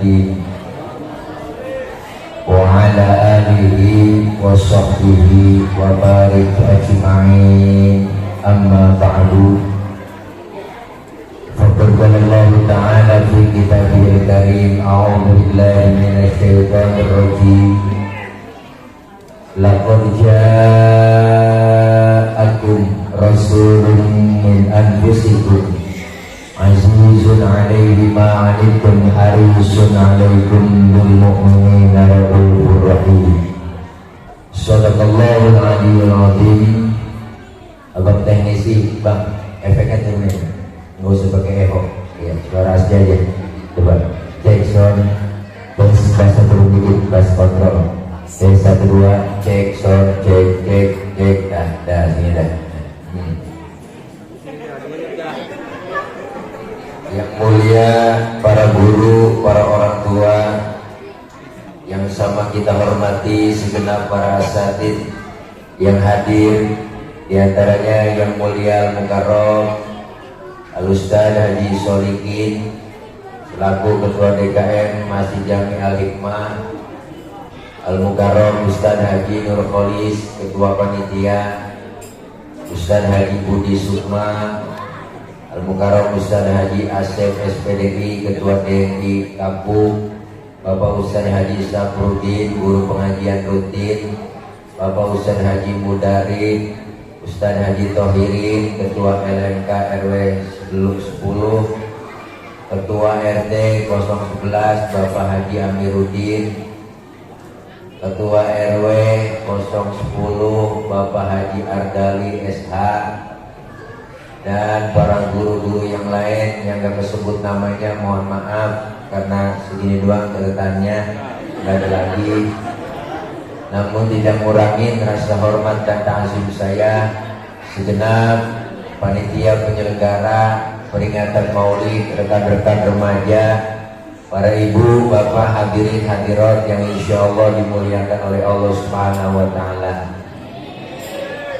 Muhammadin wa ala alihi wa sahbihi wa barik ajma'in. Amma ba'du. Faqad qala Allah Ta'ala fi kitabihil karim, a'udzu billahi minasy syaithanir rajim. Laqad ja'akum rasulun min anfusikum azizun 'alaihi ma 'anittum harisun 'alaikum bil mu'minina raufur rahim. Shadaqallahul 'aliyyul 'azim. Abang teknisi, bang, efeknya turun, nggak usah pakai echo, ya, suara asli aja. Coba cek sound, bass turun dikit, bass kontrol. Cek 1 2, cek sound, cek, dah, sini dah. Yang mulia para guru, para orang tua yang sama kita hormati, segenap para asatidz yang hadir, di antaranya yang mulia Al-Mukarram Al-Ustaz Haji Solikin selaku Ketua DKM Masjid Jami Al-Hikmah, Al-Mukarram Ustaz Haji Nur Kholis Ketua Panitia, Ustaz Haji Budi Sukma, Al-Mukarram Ustaz Haji Asep SPDI Ketua DNI Kampung, Bapak Ustaz Haji Saprudin Guru Pengajian Rutin, Bapak Ustaz Haji Mudarin, Ustaz Haji Tohirin Ketua LMK RW 10, Ketua RT 011 Bapak Haji Amiruddin, Ketua RW 010 Bapak Haji Ardali SH, dan para guru-guru yang lain yang gak kesebut namanya, mohon maaf karena segini doang catatannya, gak ada lagi. Namun tidak ngurangin rasa hormat dan ta'zim saya segenap panitia penyelenggara peringatan Maulid, rekan-rekan remaja, para ibu, bapak, hadirin hadirat yang insya Allah dimuliakan oleh Allah Subhanahu wa Ta'ala.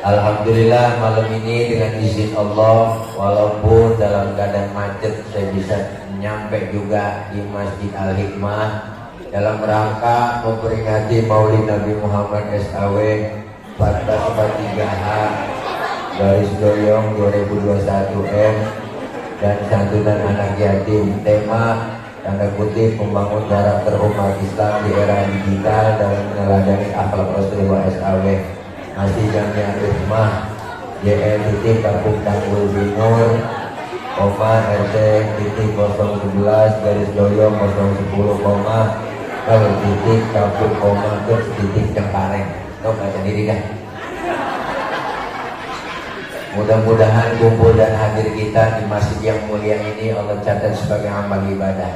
Alhamdulillah malam ini dengan izin Allah, walaupun dalam keadaan macet, saya bisa nyampe juga di Masjid Al-Hikmah dalam rangka memperingati Maulid Nabi Muhammad SAW 1443H garis doyong 2021M dan santunan anak yatim. Tema tanda kutip membangun karakter umat Islam di era digital dan meneladani akhlak Rasulullah SAW. Masih Jami Al-Hikmah JL titik Kampung Tanggul Binur RT titik 011 garis doyong 010 kalau titik Kampung terus titik Cengkareng. Kau baca sendiri kan? Mudah-mudahan kumpul dan hadir kita di masjid yang mulia ini Allah catat sebagai amal ibadah.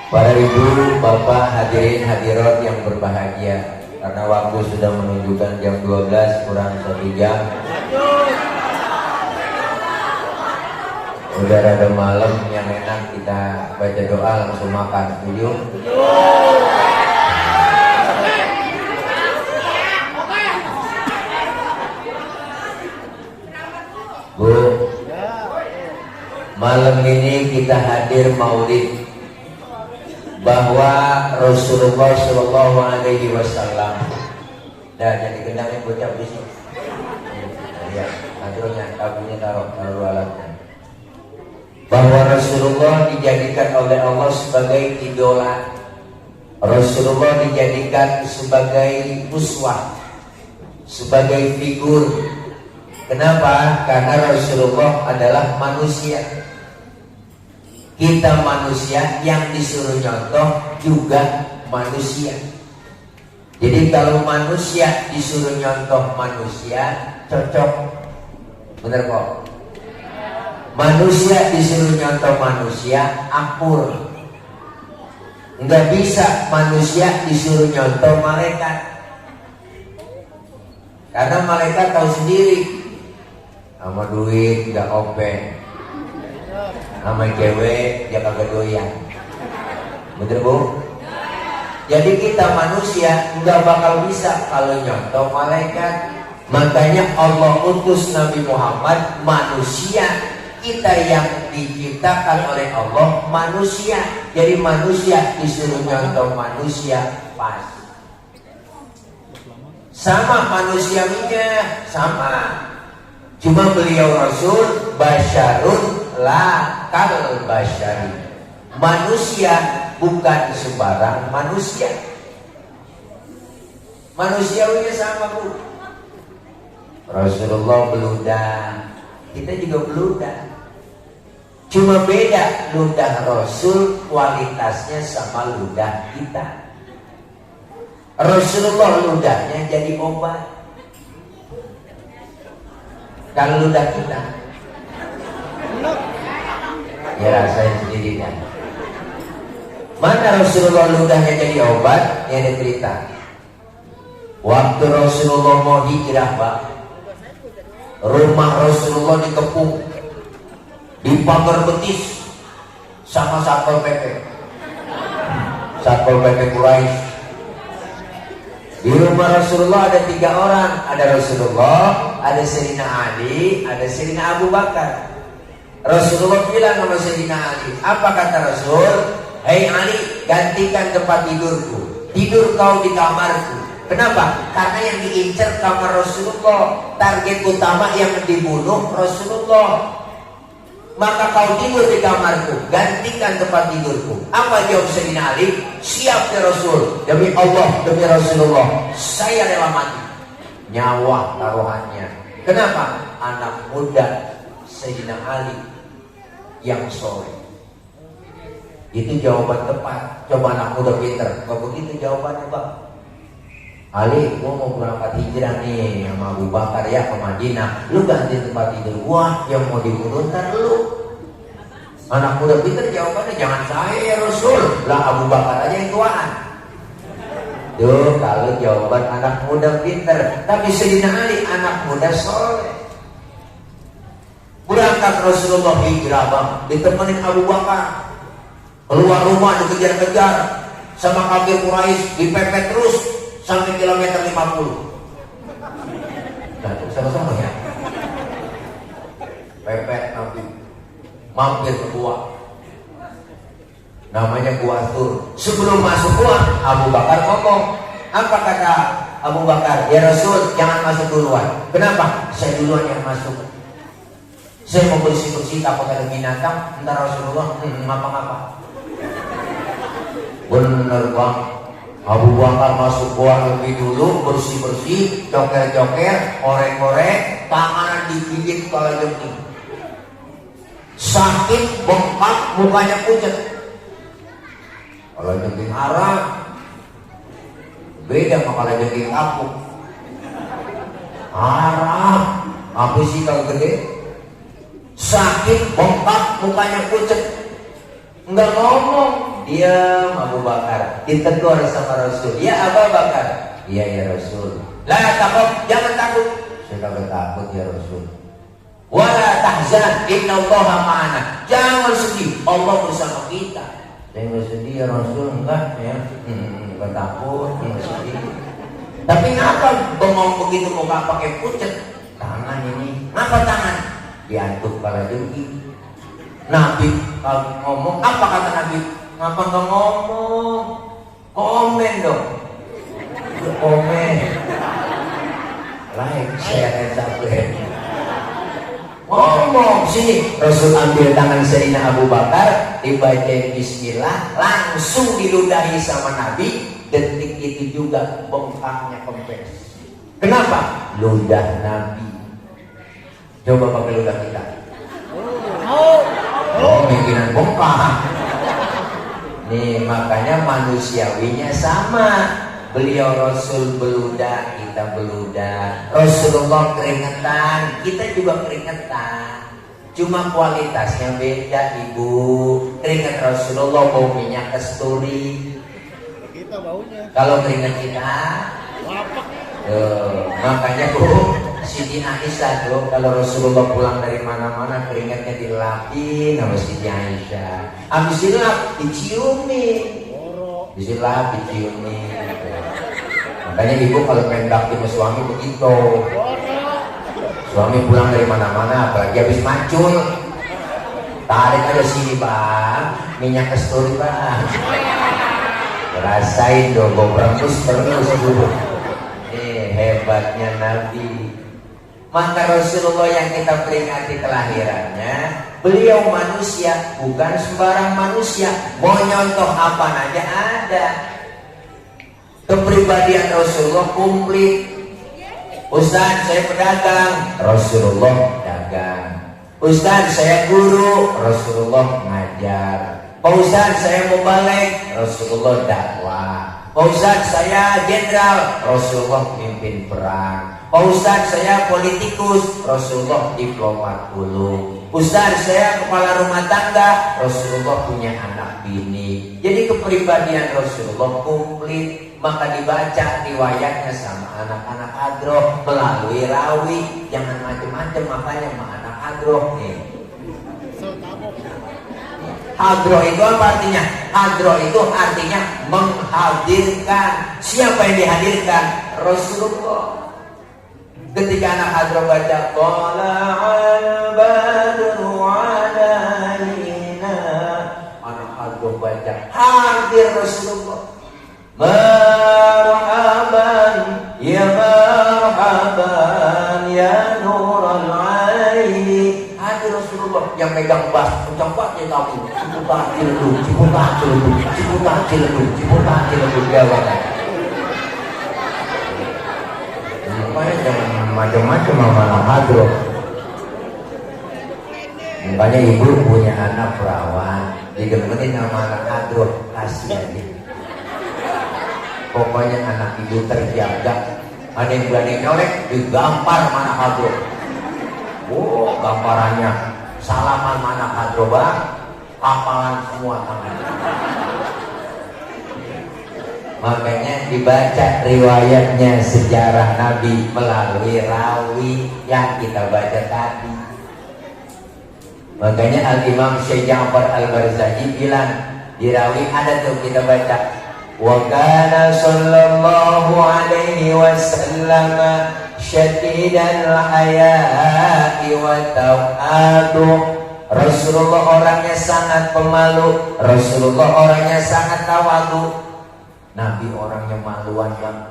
Para ibu, bapak, hadirin hadirat yang berbahagia, karena waktu sudah menunjukkan jam 12 kurang 1 jam. Udah rada malam, yang enak kita baca doa langsung makan. Setuju? Bu, malam ini kita hadir maulid bahwa Rasulullah Shallallahu Alaihi Wasallam. Dah jadi gendangnya bocah di sini. Ya, akhirnya tabunya taruh alatnya. Bahwa Rasulullah dijadikan oleh Allah sebagai idola, Rasulullah dijadikan sebagai uswah, sebagai figur. Kenapa? Karena Rasulullah adalah manusia. Kita manusia, yang disuruh nyontoh juga manusia. Jadi kalau manusia disuruh nyontoh manusia, cocok. Bener kok? Manusia disuruh nyontoh manusia, akur. Nggak bisa manusia disuruh nyontoh malaikat, karena malaikat tahu sendiri. Sama duit nggak open, sama cewek dia kagak doyan. Bener bu? Jadi kita manusia nggak bakal bisa kalau nyontoh malaikat. Makanya Allah utus Nabi Muhammad manusia, kita yang diciptakan oleh Allah manusia. Jadi manusia disuruh nyontoh manusia pas. Sama manusianya sama. Cuma beliau Rasul basyarun la kal basyari. Manusia bukan sembarang manusia. Manusiawinya sama Bu. Rasulullah beludah, kita juga beludah. Cuma beda ludah Rasul kualitasnya sama ludah kita. Rasulullah ludahnya jadi obat. Kalau ludah kita, ya rasain sendiri kan. Mana Rasulullah ludahnya jadi obat? Ya ada cerita. Waktu Rasulullah mau hijrah Pak, rumah Rasulullah dikepung, dipagar betis sama Satpol PP. Satpol PP Quraisy. Di rumah Rasulullah ada 3 orang, ada Rasulullah, ada Sayyidina Ali, ada Sayyidina Abu Bakar. Rasulullah bilang sama Sayyidina Ali, apa kata Rasul? Hei Ali, gantikan tempat tidurku, tidur kau di kamarku. Kenapa? Karena yang diincar kamar Rasulullah, target utama yang dibunuh Rasulullah. Maka kau tidur di kamarku, gantikan tempat tidurku. Apa jawab Sayyidina Ali? Siap ya Rasul, demi Allah, demi Rasulullah, saya rela mati. Nyawa taruhannya. Kenapa? Anak muda Sayyidina Ali yang soleh. Itu jawaban tepat. Coba anak muda pinter, kok begitu jawabannya Pak? Ali, gua mau berangkat hijrah nih sama Abu Bakar ya ke Madinah. Lu ganti tempat tidur gua, yang mau dibunuh ntar lu. Anak muda pinter jawabannya, jangan saya ya Rasul, lah Abu Bakar aja yang tuaan. Tuh kalau jawaban anak muda pinter. Tapi Sayyidina Ali anak muda soleh. Berangkat Rasulullah hijrah Bang, ditemenin Abu Bakar. Keluar rumah dikejar-kejar sama kafir Quraisy, dipepet terus sampai kilometer 50. Nah, sama-sama ya. Pepet Nabi, mampir ke gua, namanya Gua Tur. Sebelum masuk gua, Abu Bakar ngomong. Apa kata Abu Bakar? Ya Rasul, jangan masuk duluan. Kenapa? Saya duluan yang masuk. Saya mau bersih-bersih, takut ada binatang. Ntar Rasulullah ngapa-ngapa. Bener Bang, Abu Bakar masuk gua lebih dulu, bersih-bersih, joker-joker, orek-orek, tangan digigit kepala jengking. Sakit, bengkak, mukanya pucat. Kalau jengking arah beda sama kalau jengking kapuk. Arah, apa sih kalau gede? Sakit, bengkak, mukanya pucat. Enggak ngomong. Diam Abu Bakar, ditegur sama Rasul. Ya Abu Bakar. Iya ya Rasul. La takut, jangan takut. Saya kagak takut ya Rasul. Wala tahzan, innallaha ma'ana. Jangan sedih, Allah bersama kita. Saya nggak sedih ya Rasul, enggak ya. Enggak takut, enggak sedih. Tapi ngapa bengong begitu muka pakai pucat? Tangan ini, ngapa tangan? Diantuk kepala jengking. Nabi ngomong, apa kata Nabi? Ngapa nggak ngomong? Komen dong. Komen. Like, share, dan subscribe. Ngomong sini. Rasul ambil tangan Sayyidina Abu Bakar, dibaca Bismillah, langsung diludahi sama Nabi. Detik itu juga bengkaknya kempes. Kenapa? Ludah Nabi. Coba pakai ludah kita. Oh, bikinan bengkak. Nih makanya manusiawinya sama. Beliau Rasul beludah, kita beludah. Rasulullah keringetan, kita juga keringetan. Cuma kualitasnya beda Ibu. Keringet Rasulullah bau minyak kasturi. Kita baunya. Kalau keringet kita, makanya Bu, Siti Aisyah tuh kalau Rasulullah pulang dari mana-mana keringatnya dilapin sama Siti Aisyah. Habis dilap diciumin, disilap diciumin. Makanya Ibu kalau pengen bakti sama suami begitu. Suami pulang dari mana-mana, apalagi habis macul, Tarik aja sini bang, minyak kasturi bang. Rasain dong, gue berembus terus dulu. Hebatnya Nabi. Maka Rasulullah yang kita peringati kelahirannya, beliau manusia, bukan sembarang manusia. Mau nyontoh apa aja ada. Kepribadian Rasulullah komplit. Ustaz saya pedagang, Rasulullah dagang. Ustaz saya guru, Rasulullah ngajar. Pak Ustaz saya mubalik, Rasulullah dakwah. Pak Ustaz saya jenderal, Rasulullah pimpin perang. Pak Ustaz saya politikus, Rasulullah diplomat dulu. Ustaz saya kepala rumah tangga, Rasulullah punya anak bini. Jadi kepribadian Rasulullah komplit. Maka dibaca riwayatnya sama anak-anak hadroh melalui rawi. Jangan macam-macam makanya sama anak hadroh nih. Hadroh itu apa artinya? Hadroh itu artinya menghadirkan. Siapa yang dihadirkan? Rasulullah. Ketika anak hadroh baca Tala'al badru alaina, anak hadroh baca hadir Rasulullah. Marhaban ya marhaban ya nurul aini. Hadir Rasulullah yang megang bas kencang banget ya kamu. Ciputakil lu, ciputakil lu, ciputakil lu, ciputakil lu gawat. Makanya jangan macam-macam sama hadroh. Makanya ibu punya anak perawan, digemenin sama anak hadroh, kasihan dia. Pokoknya anak ibu terjaga. Ada yang berani nyolek, digampar mana hadroh. Oh, gambarannya salaman mana hadroh bang, hafalan semua tangannya. Makanya dibaca riwayatnya sejarah Nabi melalui rawi yang kita baca tadi. Makanya Al-Imam Syekh Ja'far Al-Barzanji bilang di rawi ada tuh kita baca, wa kana sallallahu alaihi wasallam syadidal haya'i wa tawadu. Rasulullah orangnya sangat pemalu, Rasulullah orangnya sangat tawadu. Nabi orangnya maluan banget.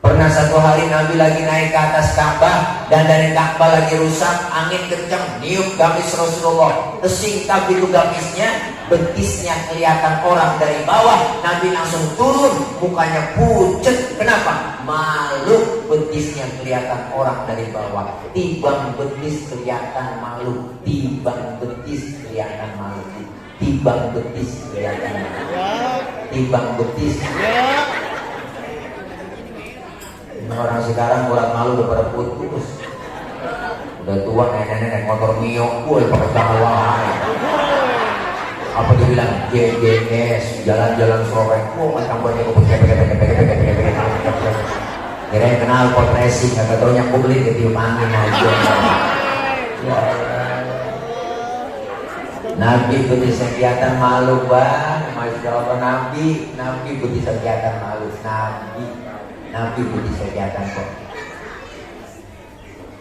Pernah satu hari Nabi lagi naik ke atas Ka'bah dan dari Ka'bah lagi rusak, angin kencang, niup gamis Rasulullah. Tersingkap itu gamisnya, betisnya kelihatan orang dari bawah. Nabi langsung turun, mukanya pucet. Kenapa? Malu, betisnya kelihatan orang dari bawah. Tibang betis kelihatan malu, tibang betis kelihatan malu, tibang betis kelihatan malu, tibang betis. Orang sekarang buat malu udah pada putus, udah tua nenek-nenek naik motor Mio, gue pakai cawang. Apa dia bilang JJS, jalan-jalan sore, macam banyak gue pakai. Kirain kenal pot racing, kagak taunya kulit ketiup angin aja. Nabi betis kelihatan malu bang, masya Allah Nabi betis kelihatan malu, Nabi budi kelihatan kok.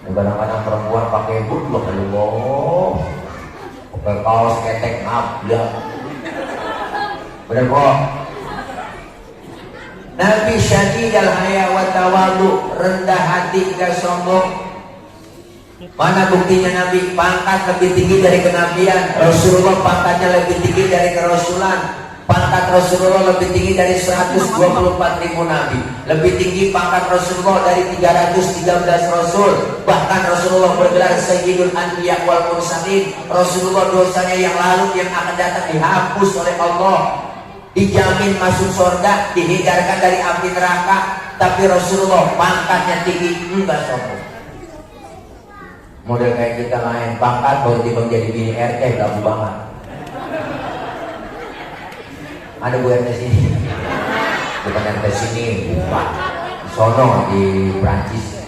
Kadang-kadang perempuan pakai boot loh, kalau pakai kaos ketek nabla. Bener kok. Nabi syadidal haya wa tawadu, rendah hati gak sombong. Mana buktinya Nabi? Pangkat lebih tinggi dari kenabian. Rasulullah pangkatnya lebih tinggi dari kerasulan. Pangkat Rasulullah lebih tinggi dari 124.000 Nabi. Lebih tinggi pangkat Rasulullah dari 313 Rasul. Bahkan Rasulullah bergelar Sayyidul Anbiya wal Mursalin. Rasulullah dosanya yang lalu yang akan datang dihapus oleh Allah. Dijamin masuk surga, dihindarkan dari api neraka. Tapi Rasulullah pangkatnya tinggi, enggak sombong. Model kayak kita lain, pangkat baru tiba jadi bini RT, lagu banget. Ada Bu RT sini, bukan RT sini, bukan sono di Prancis.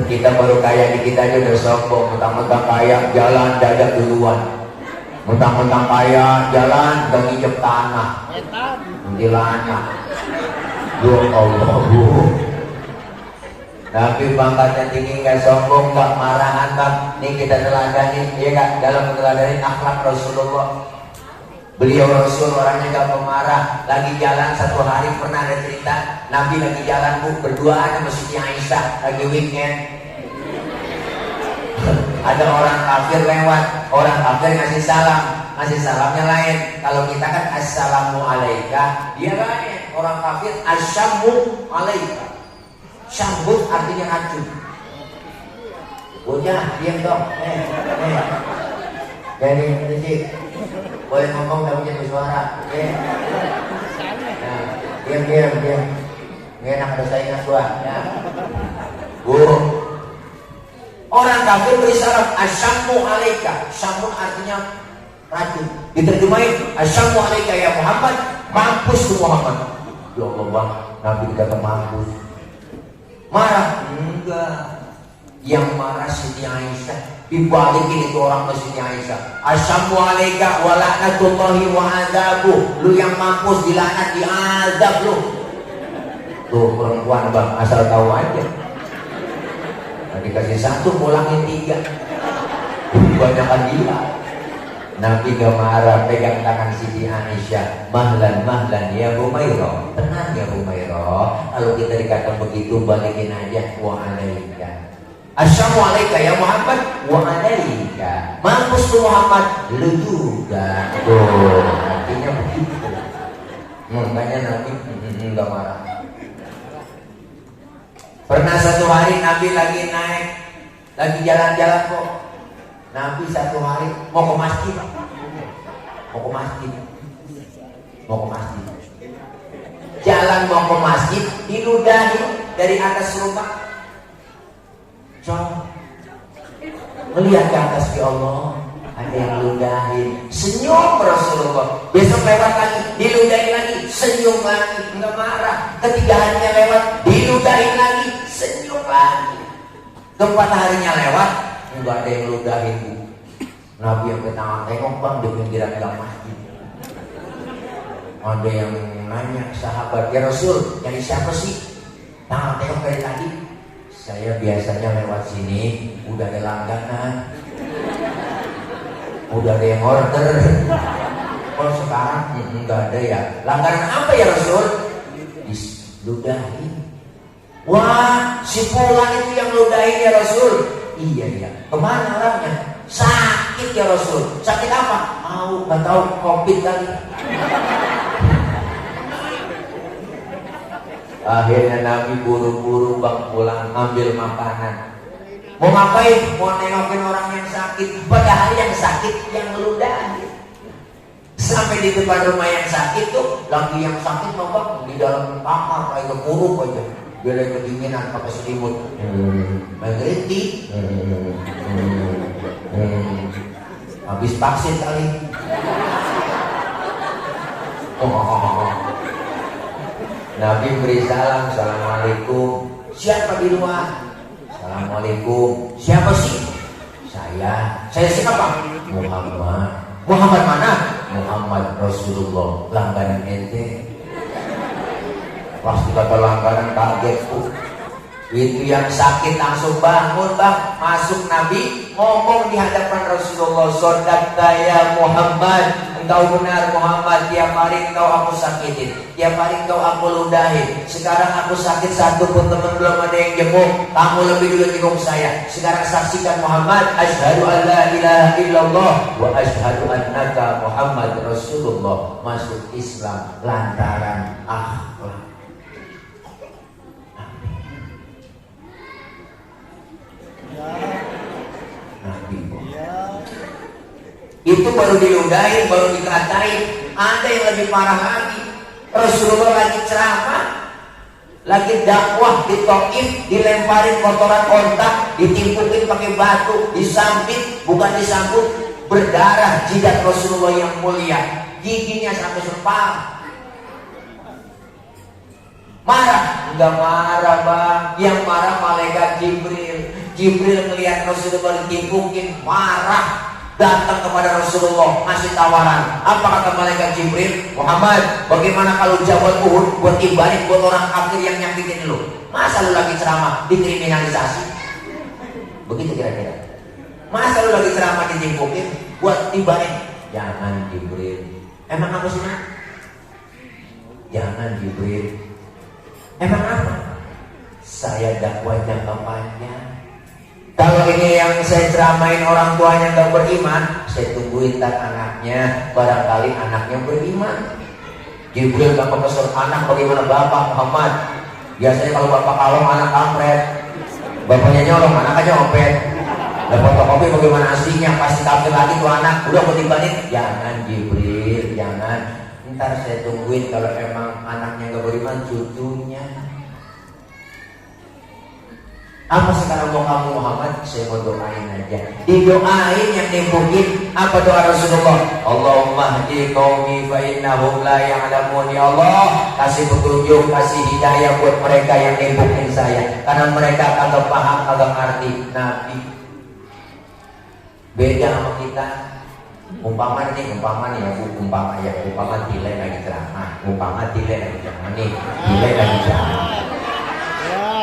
Kita baru kaya dikit aja udah sombong, mentang-mentang kaya jalan dadak duluan, mentang-mentang kaya jalan gak nginjek tanah, kuntilanak. Ya Allah Bu. Nabi pangkatnya tinggi, nggak sombong, nggak marahan bang. Nih kita teladani, ya nggak, dalam meneladani akhlak Rasulullah. Beliau Rasul orangnya nggak pemarah. Lagi jalan satu hari pernah ada cerita, Nabi lagi jalan bu, berduaan sama Siti Aisyah, lagi weekend. Ada orang kafir lewat, orang kafir ngasih salam, ngasih salamnya lain. Kalau kita kan assalamu alaika, dia lain. Orang kafir asyamu alaika. Syambut artinya racun. Bocah, diam dong. Jadi sih, boleh ngomong tapi jangan bersuara. Diam. Nggak enak ada saingan gua. Ya. Bu. Orang kafir beri salam asyamu alaika. Syamun artinya racun. Diterjemahin asyamu alaika ya Muhammad. Mampus tu Muhammad. Ya Allah bang, Nabi dikata mampus. Marah? Enggak. Yang marah Siti Aisyah. Dibalikin itu orang ke Siti Aisyah. Asyamu alaika wa la'natullahi wa adabu. Lu yang mampus dilaknat, diazab lu. Tuh perempuan bang, asal tahu aja. Nah, dikasih satu pulangin 3. Banyakan dia. Nabi gak marah, pegang tangan Siti Aisyah. Mahlan ya Humairah. Tenang ya Humairah. Kalau kita dikatakan begitu, balikin aja. Wa alaika. Assalamu alaika ya Muhammad. Wa alaika. Mampus tu Muhammad. Lu juga. Tuh, artinya begitu. Makanya Nabi gak marah. Pernah satu hari Nabi lagi naik, lagi jalan-jalan kok. Nabi satu hari mau ke masjid. Jalan mau ke masjid, diludahi dari atas rumah. Melihat ke atas, ya Allah, ada yang ludahin. Senyum Rasulullah. Besok lewat lagi, diludahin lagi, senyum lagi, enggak marah. Ketiga harinya lewat, diludahin lagi, senyum lagi. Keempat harinya lewat, enggak ada yang ludahin. Nabi yang tangan tengok bang di pinggiran gang masjid. Ada yang nanya sahabat, ya Rasul, dari siapa sih? Tangan tengok dari tadi. Saya biasanya lewat sini, udah ada langganan, udah ada yang order. Oh sekarang enggak ada ya. Langganan apa ya Rasul? Ludahin. Wah, si Fulan itu yang ludahin ya Rasul. Iya. Kemana orangnya? Sakit ya Rasul. Sakit apa? Nggak tahu, COVID kali. Akhirnya Nabi buru-buru bang pulang ambil makanan. Mau ngapain? Mau nengokin orang yang sakit. Padahal yang sakit yang meludahi. Sampai di depan rumah yang sakit tuh, lagi yang sakit mau bang di dalam kamar kayak kekurung aja. Biar kedinginan pakai selimut. Mengerti? Habis vaksin kali. Nabi beri salam, assalamualaikum. Siapa di luar? Assalamualaikum. Siapa sih? Saya siapa? Muhammad. Muhammad mana? Muhammad Rasulullah. Langganan ente. Pasti kata langganan kaget. Itu yang sakit langsung bangun bang. Masuk Nabi ngomong di hadapan Rasulullah. Sodakta ya Muhammad. Engkau benar Muhammad. Tiap hari engkau aku sakitin. Tiap hari engkau aku ludahin. Sekarang aku sakit satu pun teman belum ada yang jenguk. Kamu lebih dulu jenguk saya. Sekarang saksikan Muhammad. Asyhadu an la ilaha illallah wa asyhadu annaka Muhammad Rasulullah. Masuk Islam lantaran akhlak. Itu baru diludahin, baru dikatain. Ada yang lebih parah lagi. Rasulullah lagi ceramah, lagi dakwah di Taif, dilemparin kotoran ontak, ditimpukin pakai batu, disambit, bukan disambut, berdarah jidat Rasulullah yang mulia, giginya sampai sepal. Marah? Enggak marah bang. Yang marah malaikat Jibril. Jibril melihat Rasulullah ditimpukin, marah. datang kepada Rasulullah ngasih tawaran. Apa kata malaikat Jibril? Muhammad, bagaimana kalau Jabal Uhud buat tibarin buat orang kafir yang nyakitin lu? Masa lu lagi ceramah dikriminalisasi? Begitu kira-kira. Masa lu lagi ceramah ditimpukin buat tibarin? Jangan Jibril. Emang apa sih? Jangan Jibril. Emang apa? Saya dakwah jangka panjang. Kalau ini yang saya ceramain orang tuanya gak beriman, saya tungguin tak anaknya, barangkali anaknya beriman. Jibril gak pesan anak bagaimana bapak Muhammad. Biasanya kalau bapak kalong anak kampret, bapaknya nyolong anaknya nyopet. Dan fotokopi bagaimana aslinya, pasti kafir lagi tuh anak. Udah ketibanin, jangan Jibril, jangan. Ntar saya tungguin kalau emang anaknya gak beriman, cucunya. Apa sekarang mau kamu Muhammad? Saya mau doain aja. Didoain yang nimbukin. Apa doa Rasulullah? Allahumma hdi qaumi fa innahum la ya'lamun. Ya Allah, kasih petunjuk, kasih hidayah buat mereka yang nimbukin saya, karena mereka kagak paham, kagak ngerti Nabi. Beda sama kita. Umpama tile lagi ceramah, tile lagi ceramah,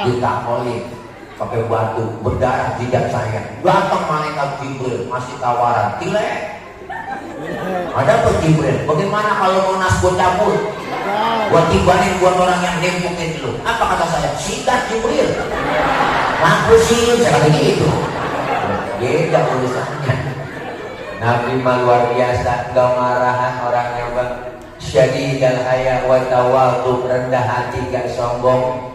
ditakolin pakai batu berdarah jidat saya. Datang malaikat Jibril masih tawaran, tile. Ada apa Jibril? Bagaimana kalau mau nas gue cabut? Buat tibanin buat orang yang nimpukin lu. Apa kata saya? Sikat Jibril. Lampusin saya gitu. Beda urusannya. Nabi mah luar biasa, gak marahan orangnya bang. Syadidal haya wa tawadhu, rendah hati gak sombong.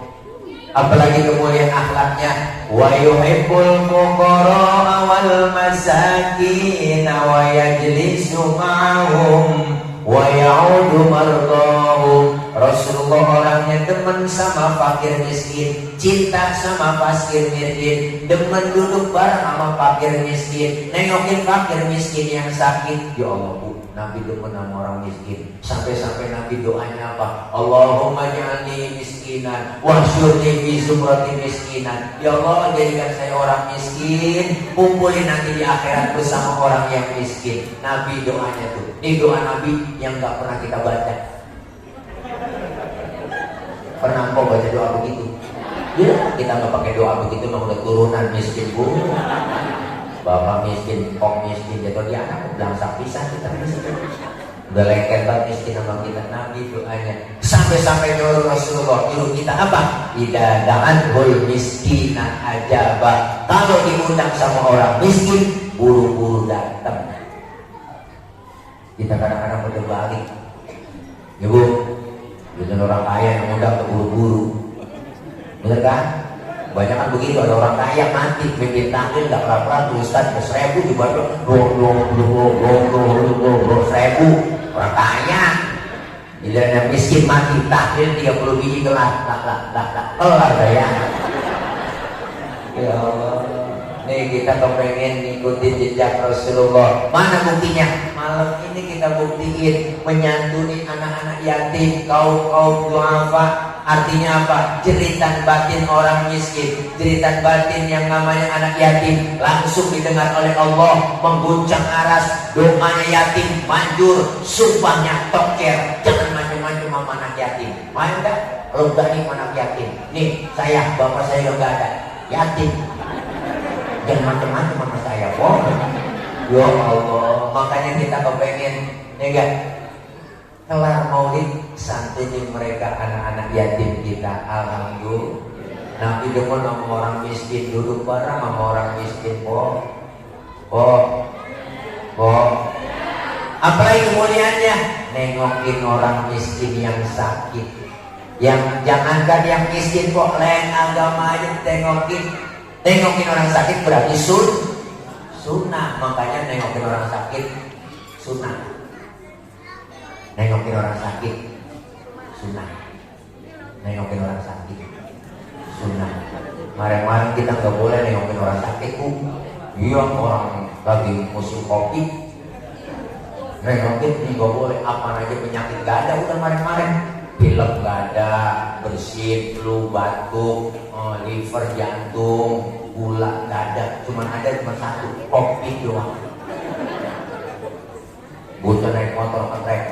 Apalagi kemuliaan akhlaknya. Wa yuhibbul fuqara wal masakin wa yajlisu ma'ahum wa ya'udu mardahum. Rasulullah orangnya demen sama fakir miskin, cinta sama fakir miskin, demen duduk bareng sama fakir miskin, nengokin fakir miskin yang sakit. Ya Allah Bu, Nabi demen sama orang miskin. Sampai-sampai Nabi doanya apa? Allahumma ja'alni miskinan wahsyurni fi zumrati miskinan. Ya Allah, jadikan saya orang miskin, kumpulin nanti di akhirat bersama orang yang miskin. Nabi doanya tuh. Ini doa Nabi yang gak pernah kita baca. Pernah kok baca doa begitu? Ya, kita nggak pakai doa begitu, mah udah turunan miskin Bu. Bapak miskin, kok miskin, jatuh di anak, belangsak pisah kita miskin. Udah lengket banget miskin sama kita. Nabi doanya sampai-sampai nyuruh Rasulullah, nyuruh kita apa? Idadaan hul miskinan ajaba. Kalau diundang sama orang miskin, buru-buru datang. Kita kadang-kadang udah balik. Ya Bu, biasanya orang kaya yang undang terburu-buru, bener kan? Banyak kan begitu, ada orang kaya mati, bikin takdir gak kelar-kelar, Ustaz ke 1000 dibantu 1000. Orang kaya, bila yang miskin mati, takdir 30 biji kelar, kelar ya. Ya Allah, nih kita kepengen ngikutin jejak Rasulullah. Mana buktinya? Malam ini kita buktiin menyantuni anak-anak yatim, kaum duafa. Artinya apa? Jeritan batin orang miskin, jeritan batin yang namanya anak yatim langsung didengar oleh Allah, mengguncang aras. Doanya yatim manjur, sumpahnya toker. Jangan macam-macam sama anak yatim. Mau enggak? Kalau berani anak yatim. Nih saya, bapak saya enggak ada, yatim. Jangan macam-macam sama saya, boh. Ya Allah, makanya kita kepengen, ya enggak? Kelar maulid, santunin mereka anak-anak yatim kita. Alhamdulillah. Nabi demen sama orang miskin, duduk bareng sama orang miskin, boh. Apalagi kemuliaannya, nengokin orang miskin yang sakit. Yang jangankan yang miskin kok, lain agama aja tengokin orang sakit berarti sunnah. Makanya nengokin orang sakit sunnah. Nengokin orang sakit sunnah. Nengokin orang sakit sunnah. Kemarin kita nggak boleh nengokin orang sakit. Iya, orang lagi musim kopi, nengokin nggak boleh. Apa aja penyakit gak ada udah kemarin. Pilek gak ada, bersin, flu, batuk, liver, jantung, gula gak ada. Cuma satu, kopi doang. motor ngetrek,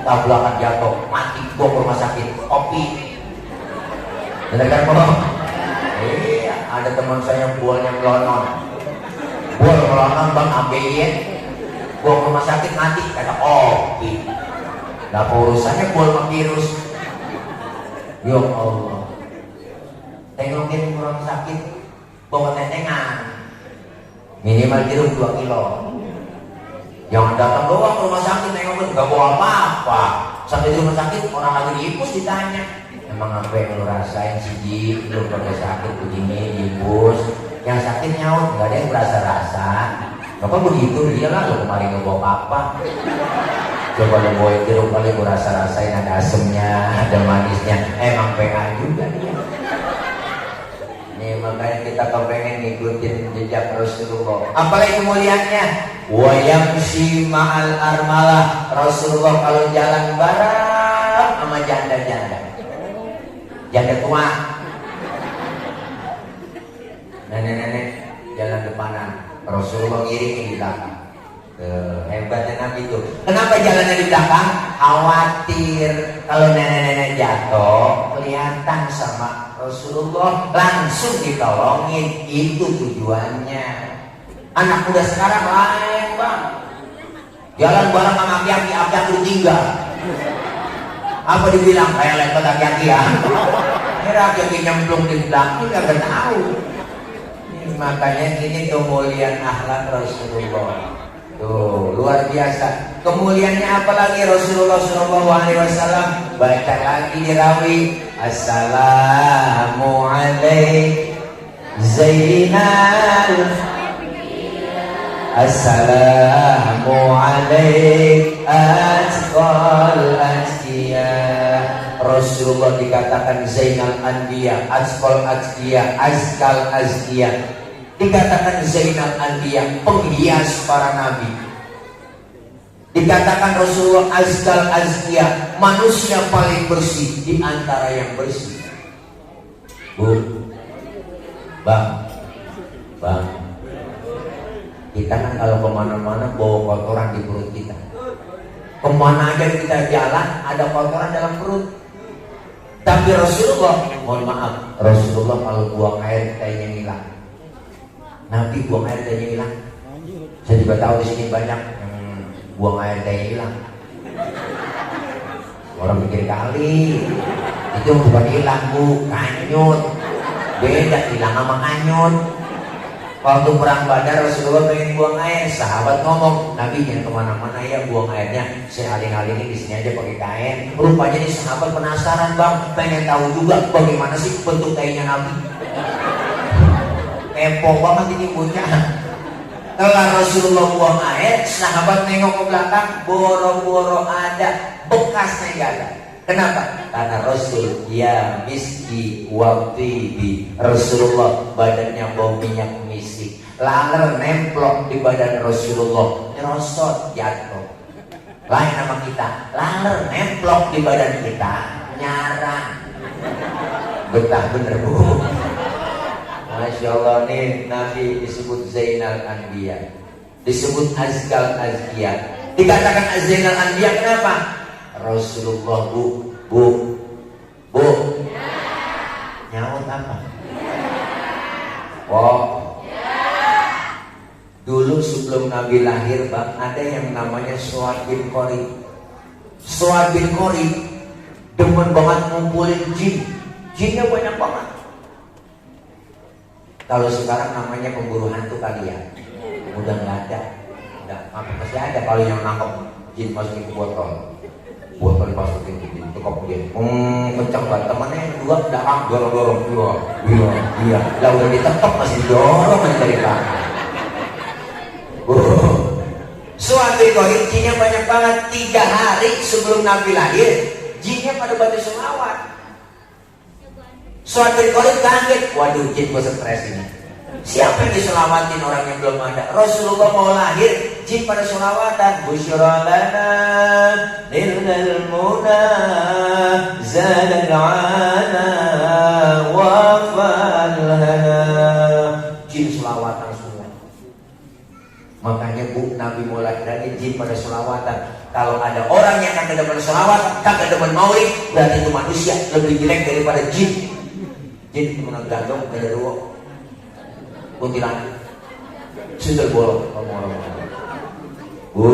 tabrakan jatuh, mati, gua ke rumah sakit, kopi. Bener kan Bang? Iya, ada teman saya buahnya melonon. Buah melonon Bang ambilin, gua ke rumah sakit mati, kata kopi. Nah urusannya buah sama virus. Ya Allah, tengokin orang sakit, bawa tentengan, minimal jeruk 2 kilo. Jangan datang doang ke rumah sakit nengokin, gak bawa apa-apa. Sampai di rumah sakit orang lagi diipus ditanya, emang apa yang lu rasain sih Ji? Lu pada sakit begini diipus, yang sakit nyaut, gak ada yang berasa-rasa. Bapak begitu, dia lah lu kemarin gak bawa apa. Coba lu bawa jeruk kali gua rasa-rasain, ada asemnya, ada manisnya. Emang PA juga dia. Nih makanya kita kepengen ngikutin jejak Rasulullah. Apalagi kemuliaannya, wa yamshi ma'al armalah. Rasulullah kalau jalan bareng sama janda-janda, janda tua, nenek-nenek jalan depanan, Rasulullah ngiringin di belakang. Hebatnya Nabi itu. Kenapa jalannya di belakang? Khawatir kalau nenek-nenek jatuh kelihatan sama Rasulullah, langsung ditolongin. Itu tujuannya. Anak muda sekarang lain Bang, jalan bareng sama aki-aki, aki-aki tinggal. Apa dibilang? Kayak lepet aki-aki ya. Akhirnya aki-aki nyemplung di belakang, gak tahu. Makanya ini kemuliaan akhlak Rasulullah. Tuh, luar biasa. Kemuliaannya apalagi Rasulullah SAW? Baca lagi di rawi, assalamu alaik Zainal, assalamu alaik atqal asqiya. Rasulullah dikatakan Zainal Anbiya, atqal asqiya, azkal asqiya. Dikatakan Zainal Anbiya, penghias para nabi. Dikatakan Rasulullah azkal azkiya, manusia paling bersih di antara yang bersih. Bu, Bang, kita kan kalau kemana-mana bawa kotoran di perut kita. Kemana aja kita jalan ada kotoran dalam perut. Tapi Rasulullah, mohon maaf, Rasulullah kalau buang air kayaknya hilang. Nabi buang air kayaknya hilang. Saya juga tahu di sini banyak yang buang air kayaknya hilang. Orang pikir kali itu bukan hilang Bu, kanyut. Beda hilang sama kanyut. Waktu perang Badar Rasulullah pengen buang air, sahabat ngomong, Nabi jangan kemana-mana ya buang airnya. Saya alih-alih di sini aja pakai kain. Rupanya nih sahabat penasaran Bang, pengen tahu juga bagaimana sih bentuk kainnya Nabi. Kepo banget ini bocah. Kalau Rasulullah buang air, sahabat nengok ke belakang, boro-boro ada bekasnya gak ada. Kenapa? Karena Rasul ya miski wa tibi. Rasulullah badannya bau minyak misik, laler nemplok di badan Rasulullah, nyerosot jatuh. Lain nama kita, laler nemplok di badan kita, nyarang. Betah bener Bu. Masya Allah nih Nabi disebut Zainal Anbiya, disebut Azkal Azkiya. Dikatakan Zainal Anbiya kenapa? Rasulullah bu nyaut apa? Dulu sebelum Nabi lahir Bang, ada yang namanya Suad bin Qorib. Suad bin Qorib demen banget ngumpulin jin. Jinnya banyak banget. Kalau sekarang namanya pemburu hantu kali ya, udah nggak ada, udah apa masih ada. Kalau yang nangkep jin masukin ke botol dimasukin ke tekop dia, kencang banget. Temannya yang dua dalam dorong iya, lah udah ditekep masih didorong aja dari belakang. Suatu Qorib jinnya banyak banget. 3 hari sebelum Nabi lahir, jinnya pada baca selawat. Suatu Qorib kaget, waduh jin gue stres ini. Siapa yang diselawatin orang yang belum ada? Rasulullah mau lahir, jin pada selawatan. Busyra lana nilnal muna zadan ana wafalhana. Jin selawatan semua. Makanya Bu, Nabi mulai dari jin pada selawatan. Kalau ada orang yang kagak demen selawat, kagak demen maulid, berarti itu manusia lebih jelek daripada jin. Jin itu menang gandong, ada dua kuntilanak sudah bolong ngomong-ngomong. Bu,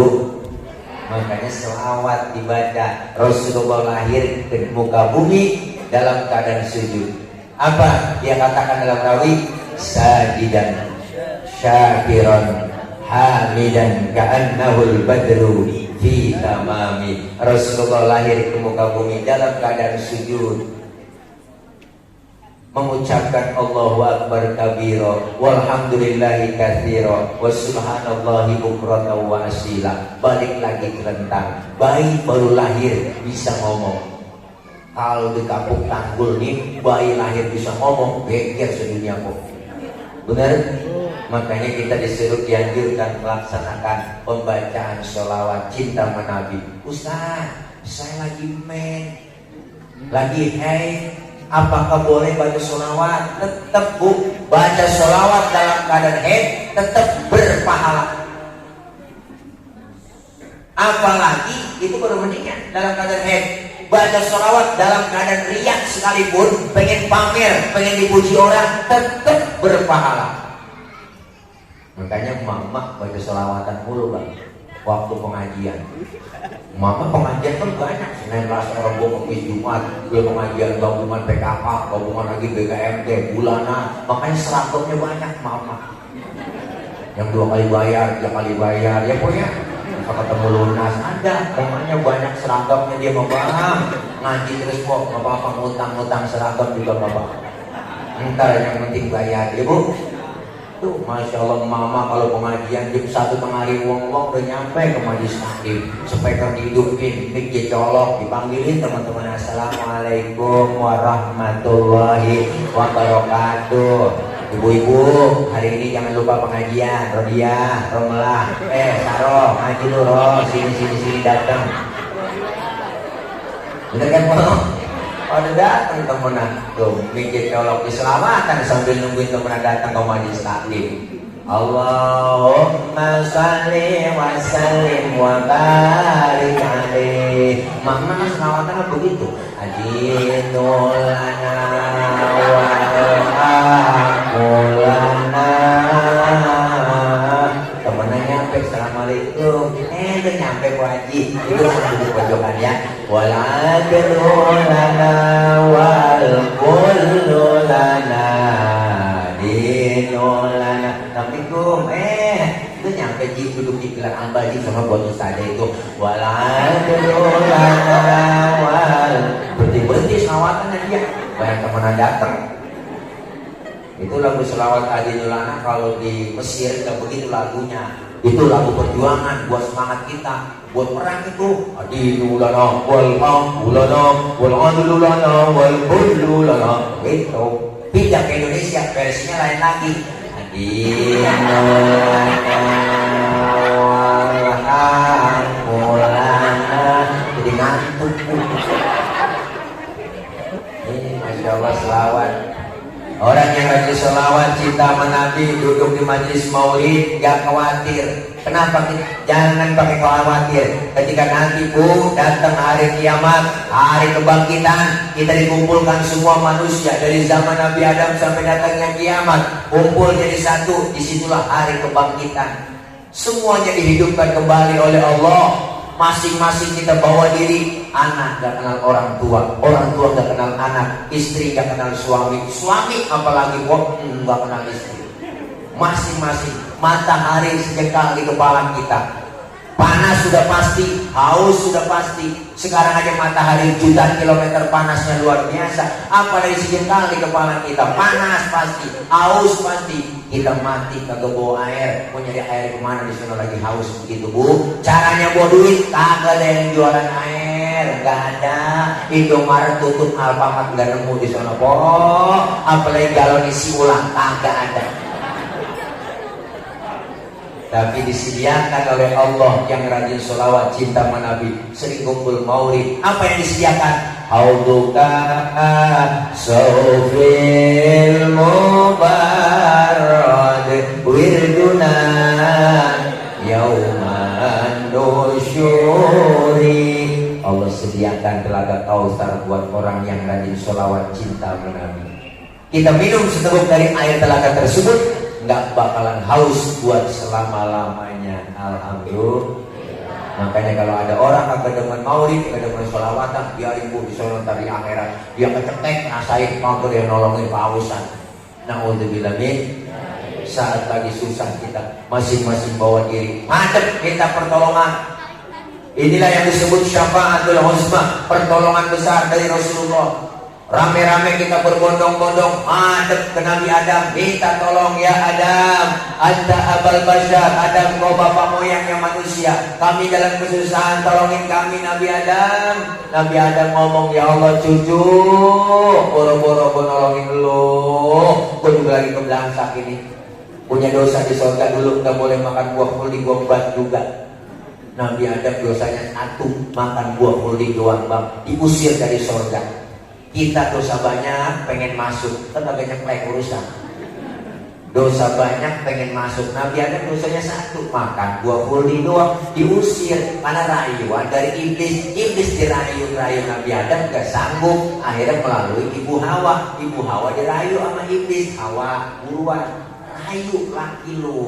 makanya selawat dibaca. Rasulullah lahir ke muka bumi dalam keadaan sujud. Apa dia katakan dalam rawi? Sajidan syakiran hamidan ka'annahul badru fi tamami. Rasulullah lahir ke muka bumi dalam keadaan sujud, mengucapkan Allahu Akbar kabira walhamdulillahi katsira wa subhanallahi bukratan wa asila. Balik lagi ke rentang, bayi baru lahir bisa ngomong. Kalau di kampung Tanggul nih, bayi lahir bisa ngomong, beker sedunia kok. Benar? Makanya kita disuruh dianjurkan melaksanakan pembacaan sholawat cinta menabi. Ustaz, saya lagi lagi apakah boleh baca sholawat? Tetap Bu, baca sholawat dalam keadaan tetap berpahala. Apalagi itu baru mendingan dalam keadaan baca sholawat dalam keadaan riak sekalipun, pengen pamer, pengen dipuji orang, tetap berpahala. Makanya mama baca sholawatan mulu Bang waktu pengajian. Mama pengajian kan banyak, Senin Selasa Rabu Kamis Jumat, dia pengajian gabungan PKK, gabungan lagi BKMT, bulanan, makanya seragamnya banyak mama. Yang 2 kali bayar, 3 kali bayar, ya pokoknya ketemu lunas ada, pokoknya banyak seragamnya dia Bang. Ngaji terus kok, apa-apa ngutang seragam juga Bapak. Ntar yang penting bayar, ya Bu. Tuh, Masya Allah mama kalau pengajian jam 1 tengah hari uang udah nyampe ke majelis taklim, speaker dihidupin, mic dicolok, dipanggilin teman-teman. Assalamualaikum warahmatullahi wabarakatuh. Ibu-ibu, hari ini jangan lupa pengajian. Rodia, Romlah, Saro, ngaji dulu, sini datang. Bener kan Bu? Pada datang temenan tuh, mikir colok diselamatan sambil nungguin temenan datang ke majelis taklim. Allahumma shalli wa sallim wa barik alaihi. Makna selawatan begitu. Adinulana wa akulana. Temennya nyampe, assalamualaikum. Udah nyampe Bu Haji. Itu sambil pojokan ya. Walakadulana wal kullulana dinulana. Assalamualaikum. Itu nyampe Ji, duduk di pilar ambal Ji sama bonus saja itu. Walakadulana wal. Berhenti selawatannya dia. Banyak teman datang. Itu lagu selawat Adinulana kalau di Mesir nggak begitu lagunya. Itu lagu perjuangan buat semangat kita, buat perang itu. Adinulana wal hamdulana wal adlulana wal kullulana. Gitu. Pindah ke Indonesia versinya lain lagi. Adinulana wal hamdulana. Jadi ngantuk. Ini Masya Allah selawat. Orang yang rajin sholawat cinta menabi duduk di majelis maulid gak khawatir. Kenapa? Jangan pakai khawatir. Ketika nanti Bu datang hari kiamat, hari kebangkitan, kita dikumpulkan semua manusia dari zaman Nabi Adam sampai datangnya kiamat, kumpul jadi satu. Disitulah hari kebangkitan. Semuanya dihidupkan kembali oleh Allah. Masing-masing kita bawa diri. Anak gak kenal orang tua gak kenal anak, istri gak kenal suami apalagi kok gak kenal istri. Masing-masing. Matahari sejengkal di kepala kita. Panas sudah pasti, haus sudah pasti. Sekarang aja matahari jutaan kilometer panasnya luar biasa. Apalagi sejengkal di kepala kita. Panas pasti, haus pasti. Kita mati kagak bawa air, mau nyari air kemana? Di sana lagi haus begitu Bu. Caranya bawa duit, kagak ada yang jualan air, nggak ada. Indomaret tutup, Alfamart nggak nemu di sana Po. Apalagi galon isi ulang, kagak ada. Tapi disediakan oleh Allah yang rajin sholawat cinta menabi, sering kumpul maulid. Apa yang disediakan? Hauduka sofil mubarad wirduna yaum nusyuri. Allah sediakan telaga Kautsar buat orang yang rajin sholawat cinta Nabi. Kita minum seteguk dari air telaga tersebut, nggak bakalan haus buat selama-lamanya. Alhamdulillah. Makanya kalau ada orang kagak demen maulid, kagak demen sholawatan, biarin bu di sono di akhirat. Dia kecetek, ngasain kagak dia nolongin pausan. Naudzubillah min. Saat lagi susah kita masing-masing bawa diri, madep kita pertolongan. Inilah yang disebut syafaatul uzma, pertolongan besar dari Rasulullah. Rame-rame kita berbondong-bondong madep ke Nabi Adam, minta tolong ya Adam, anta abal bashar, Adam kau bapak moyangnya manusia, kami dalam kesusahan, tolongin kami Nabi Adam. Nabi Adam ngomong, ya Allah cucu, boro-boro gue nolongin lu, gue juga lagi kebelangsak ini, punya dosa di surga dulu, gak boleh makan buah kuldi, gue bat juga. Nabi Adam dosanya satu, makan buah kuldi doang bang, diusir dari surga. Kita dosa banyak pengen masuk, kan agak nyeplek urusan. Dosa banyak pengen masuk. Nabi Adam dosanya satu, makan buah kuldi doang, diusir karena rayuan dari iblis. Iblis dirayu Nabi Adam gak sanggup, akhirnya melalui ibu Hawa. Ibu Hawa dirayu sama iblis. Hawa buruan, rayu laki lu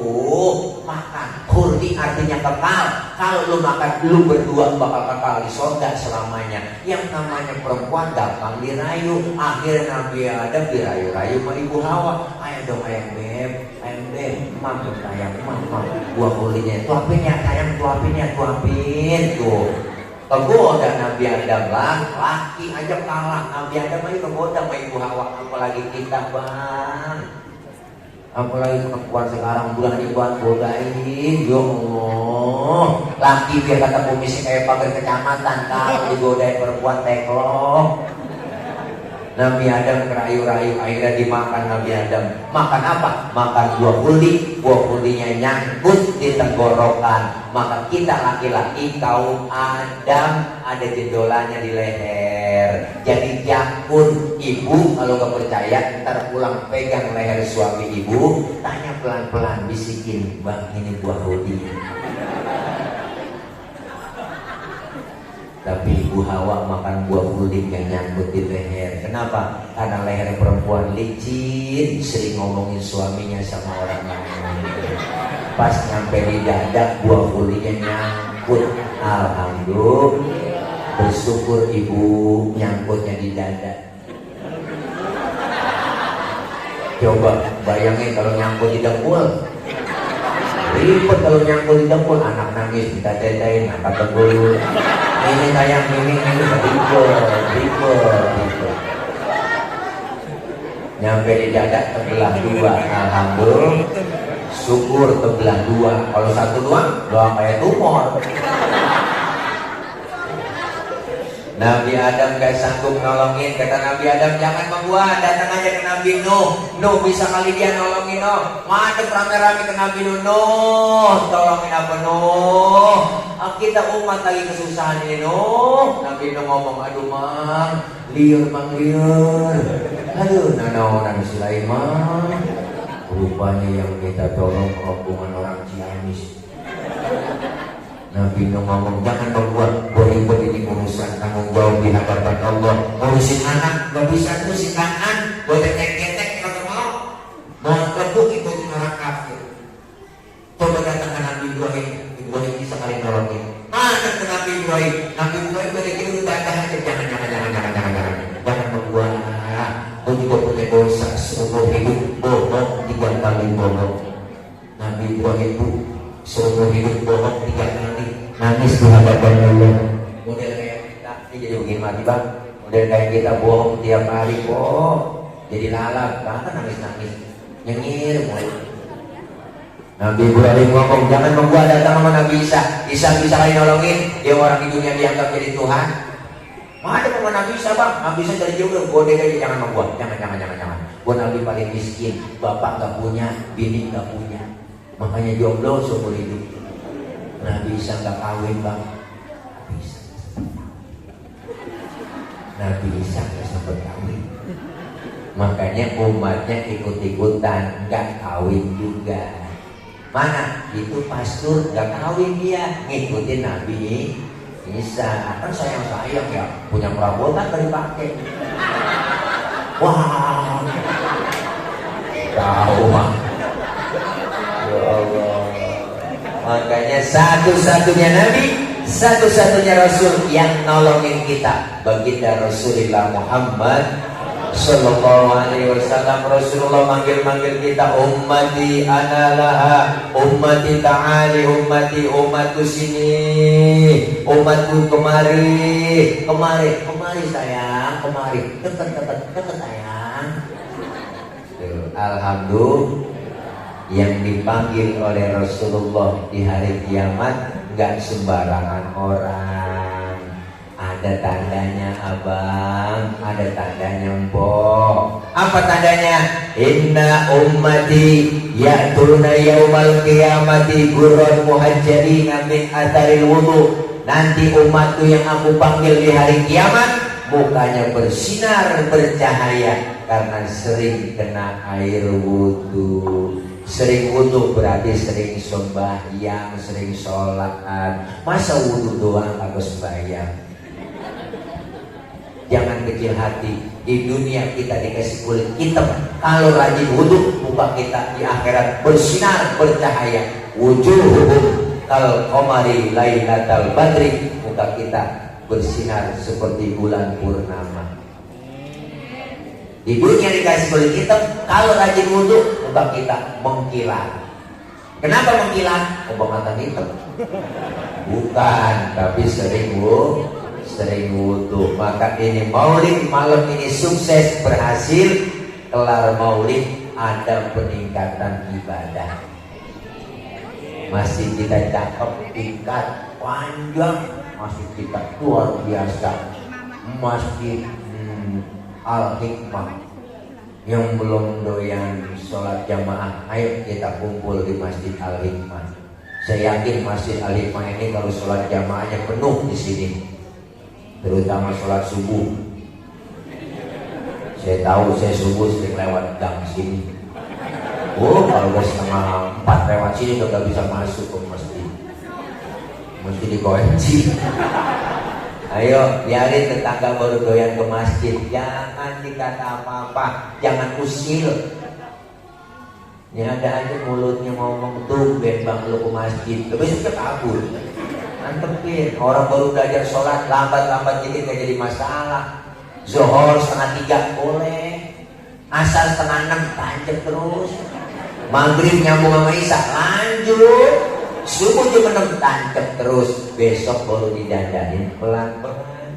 makan kuldi, artinya kekal. Kalau lu makan, lu berdua bakal kekal di surga selamanya. Yang namanya perempuan gampang dirayu. Akhirnya Nabi Adam dirayu-rayu sama ibu Hawa. Ayo dong ayam beb, mam ayam, mam buah kuldinya tuapin ya sayang, tuapin tuh. Kegoda Nabi Adam lah, laki aja kalah. Nabi Adam aja kegoda sama ibu Hawa, apalagi kita bang. Apalagi perempuan sekarang berani buat godain, ya Allah. Laki biar kata komisi kayak pagar kecamatan, kalau digodain perempuan teklok. Nabi Adam kerayu-rayu, akhirnya dimakan Nabi Adam. Makan apa? Makan buah kuldi. Buah kuldinya nyangkut di tenggorokan. Maka kita laki-laki kaum Adam ada jendolannya di leher. Jadi jakun. Ibu kalau gak percaya, ntar pulang pegang leher suami ibu, tanya pelan-pelan, bisikin, bang ini buah kuldi. Tapi ibu Hawa makan buah kuldi yang nyangkut di leher. Kenapa? Karena leher perempuan licin, sering ngomongin suaminya sama orang lain. Pas nyampe di dada, buah kuldinya nyangkut. Alhamdulillah. Bersyukur ibu nyangkutnya di dada. Coba bayangin kalau nyangkut di dengkul. Ribet kalau nyangkut di dengkul, anak nangis kita tetein, angkat dengkul. Ini kayak ini ribet. Nyampe di dada terbelah dua, alhamdulillah. Syukur terbelah dua. Kalau satu doang kayak tumor. Nabi Adam gak sanggup nolongin. Kata Nabi Adam, jangan membuat, datang aja ke Nabi Nuh. Nuh bisa kali dia nolongin Nuh. Madep rame-rame ke Nabi Nuh. Nuh, tolongin apa Nuh? Kita umat lagi kesusahan ini Nuh. Nabi Nuh ngomong, aduh mang, liur. Aduh, Nabi Sulaiman. Rupanya yang kita tolong rombongan orang Ciamis. Nabi Nuh ngomong, jangan membuat ribet ini urusan tanggung jawab di hadapan Allah. Ngurusin anak gak bisa, ngurusin kanan buat ketek-ketek kalau mau lebuk itu orang kafir. Coba datang ke Nabi Ibrahim bisa kali nolongin. Ada ke Nabi Ibrahim berikin udah aja, jangan membuat. Kau juga punya dosa seumur hidup, bohong 3 kali bohong. Nabi Ibrahim bu seumur hidup bohong 3 kali, nangis di hadapan Allah. Model kayak kita ini jadi begini mati bang. Model kayak kita bohong tiap hari kok jadi lalap, bahkan nangis nyengir mulai. Nabi Ibrahim ngomong, jangan membuat datang sama Nabi Isa bisa kali nolongin. Dia orang di dunia dianggap jadi Tuhan. Ada sama Nabi Isa bang, Nabi Isa dari jauh godek aja, jangan membuat, jangan. Gua Nabi paling miskin, bapak gak punya, bini gak punya. Makanya jomblo seumur hidup. Nabi Isa gak kawin bang. Nabi Isa gak sempat kawin. Makanya umatnya ikut-ikutan gak kawin juga. Mana? Itu pastur gak kawin dia, ngikutin Nabi Isa. Kan sayang-sayang ya, punya perabotan kan dipakai. Wah, tahu mah. Ya Allah. Makanya satu-satunya Nabi, satu-satunya Rasul yang nolongin kita, baginda Rasulullah Muhammad Sallallahu alaihi wasallam. Rasulullah manggil-manggil kita, ummati analaha, ummati ta'ali, ummati, umatku sini, umatku kemari, kemari, kemari sayang, kemari, dekat sayang. Alhamdulillah, yang dipanggil oleh Rasulullah di hari kiamat nggak sembarangan orang. Ada tandanya abang, ada tandanya mpok. Apa tandanya? Inna ummati ya'tuna yaumal qiyamati gurran muhajjalina min atharil wudu. Nanti umatku yang aku panggil di hari kiamat, mukanya bersinar bercahaya karena sering kena air wudu. Sering wudu berarti sering sembahyang, sering sholat. Masa wudu doang kagak sembahyang? Jangan kecil hati. Di dunia kita dikasih kulit hitam, kalau rajin wudu, muka kita di akhirat bersinar bercahaya. Wujuhuhum kal qamari lailatal badri, muka kita bersinar seperti bulan purnama. Di dunia dikasih kulit hitam, kalau rajin wudu, muka kita mengkilat. Kenapa mengkilat? Kebangatan hitam? Bukan, tapi sering wudu. Maka ini maulid malam ini sukses, berhasil. Kelar maulid ada peningkatan ibadah. Masih kita cakep, tingkat panjang, masih kita luar biasa. Masjid Al-Hikmah. Yang belum doyan sholat jamaah, ayo kita kumpul di Masjid Al-Hikmah. Saya yakin Masjid Al-Hikmah ini kalau sholat jamaahnya penuh di sini, terutama sholat subuh. Saya tahu, saya subuh sering lewat gang sini. Kalau udah setengah 4 lewat sini udah gak bisa masuk ke masjid. Mesti dikunci. Ayo, biarin tetangga baru doyan ke masjid. Jangan dikata apa-apa, jangan usil. Ini ada aja mulutnya ngomong tuh, bang lu ke masjid, terus besoknya kabur. Antepin, orang baru belajar sholat, lambat-lambat dikit gak jadi masalah. Zuhur 2:30 boleh, asal 5:30 tancap terus. Maghrib nyambung sama Isya lanjut, subuh jam 6 tancap terus. Besok baru didandanin pelan-pelan,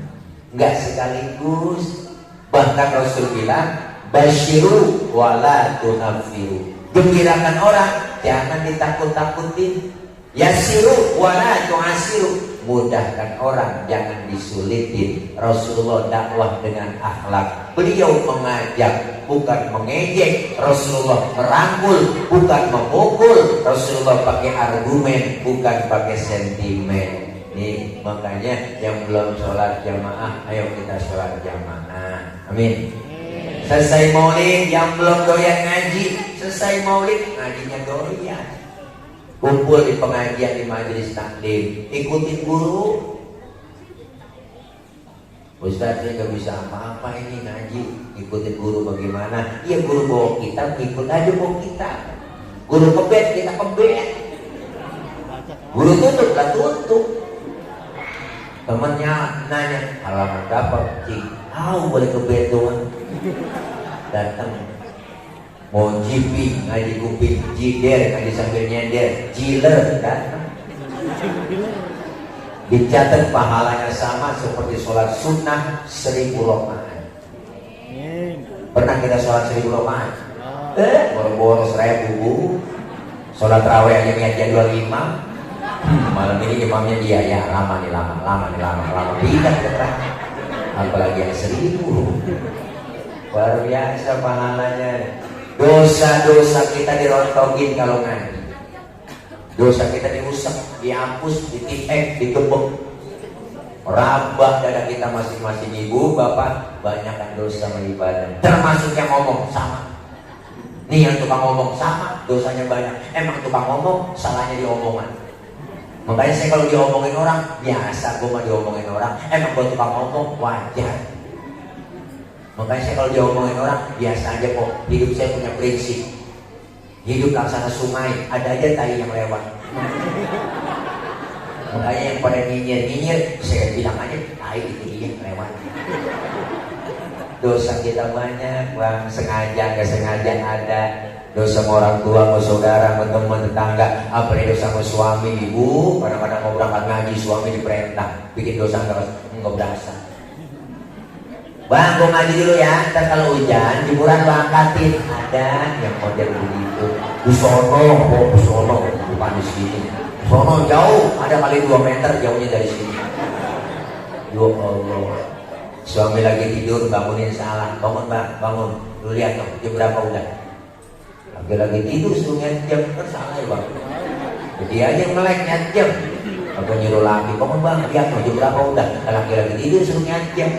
nggak sekaligus. Bahkan Rasul bilang, basyiru wala tunafiru, gembirakan orang, jangan ditakut-takutin. Yasiru wala tu'asiru, mudahkan orang, jangan disulitin. Rasulullah dakwah dengan akhlak. Beliau mengajak, bukan mengejek. Rasulullah merangkul, bukan memukul. Rasulullah pakai argumen, bukan pakai sentimen. Nih makanya yang belum sholat jamaah, ayo kita sholat jamaah. Amin. Selesai maulid, yang belum doyan ngaji, selesai maulid ngajinya doyan. Kumpul di pengajian, di majelis taklim, ikutin guru. Ustaz, saya gak bisa apa-apa ini ngaji, ikutin guru bagaimana? Iya, guru bawa kita, ikut aja bawa kita. Guru kebet, kita kebet. Guru tutup, lah tutup. Temennya nanya, halaman berapa? Cik, boleh kebet doang. Datang. Mau jipi, ngaji kuping, jider, ngaji sambil nyender, jiler, datang. Dicatat pahalanya sama seperti sholat sunnah 1000 rakaat. Pernah kita sholat 1000 rakaat? Boro-boro 1000. Sholat raweh aja niatnya 25. Malam ini imamnya dia, ya lama nih, lama. Tidak ketah. Apalagi yang 1000. Luar biasa pahalanya. Dosa-dosa kita dirontokin kalau ngaji. Dosa kita dirusak, dihapus, ditiek, digebuk. Rabah dada kita masing-masing. Ibu, bapak, banyakkan dosa sama ibadah. Termasuk yang ngomong sama. Nih yang tukang ngomong sama, dosanya banyak. Emang tukang ngomong, salahnya di omongan. Makanya saya kalau diomongin orang, biasa gue mah diomongin orang. Emang gue tukang ngomong, wajar. Makanya saya kalau diomongin orang, biasa aja kok. Hidup saya punya prinsip. Hidup laksana sungai, ada aja tai yang lewat. Makanya yang pada nyinyir-nyinyir, saya bilang aja, tai itu dia yang lewat. Dosa kita banyak, bang, sengaja nggak sengaja ada. Dosa sama orang tua, sama saudara, sama teman, tetangga. Apa nih dosa sama suami, ibu? Kadang-kadang mau berangkat ngaji, suami diperintah bikin dosa nggak berasa. Bang, gue ngaji dulu ya. Ntar kalau hujan, jemuran lo angkatin. Ada yang model begitu. Di sono, bukan di sini. Sono jauh, ada kali 2 meter jauhnya dari sini. Ya Allah. Suami lagi tidur, bangunin salah. Bangun bang, bangun. Lu lihat dong, jam berapa udah? Lagi tidur suruh jam, kan salah ya bang. Jadi aja yang melek jam. Aku nyuruh laki, bangun bang, lihat dong jam berapa udah? Laki tidur suruh jam.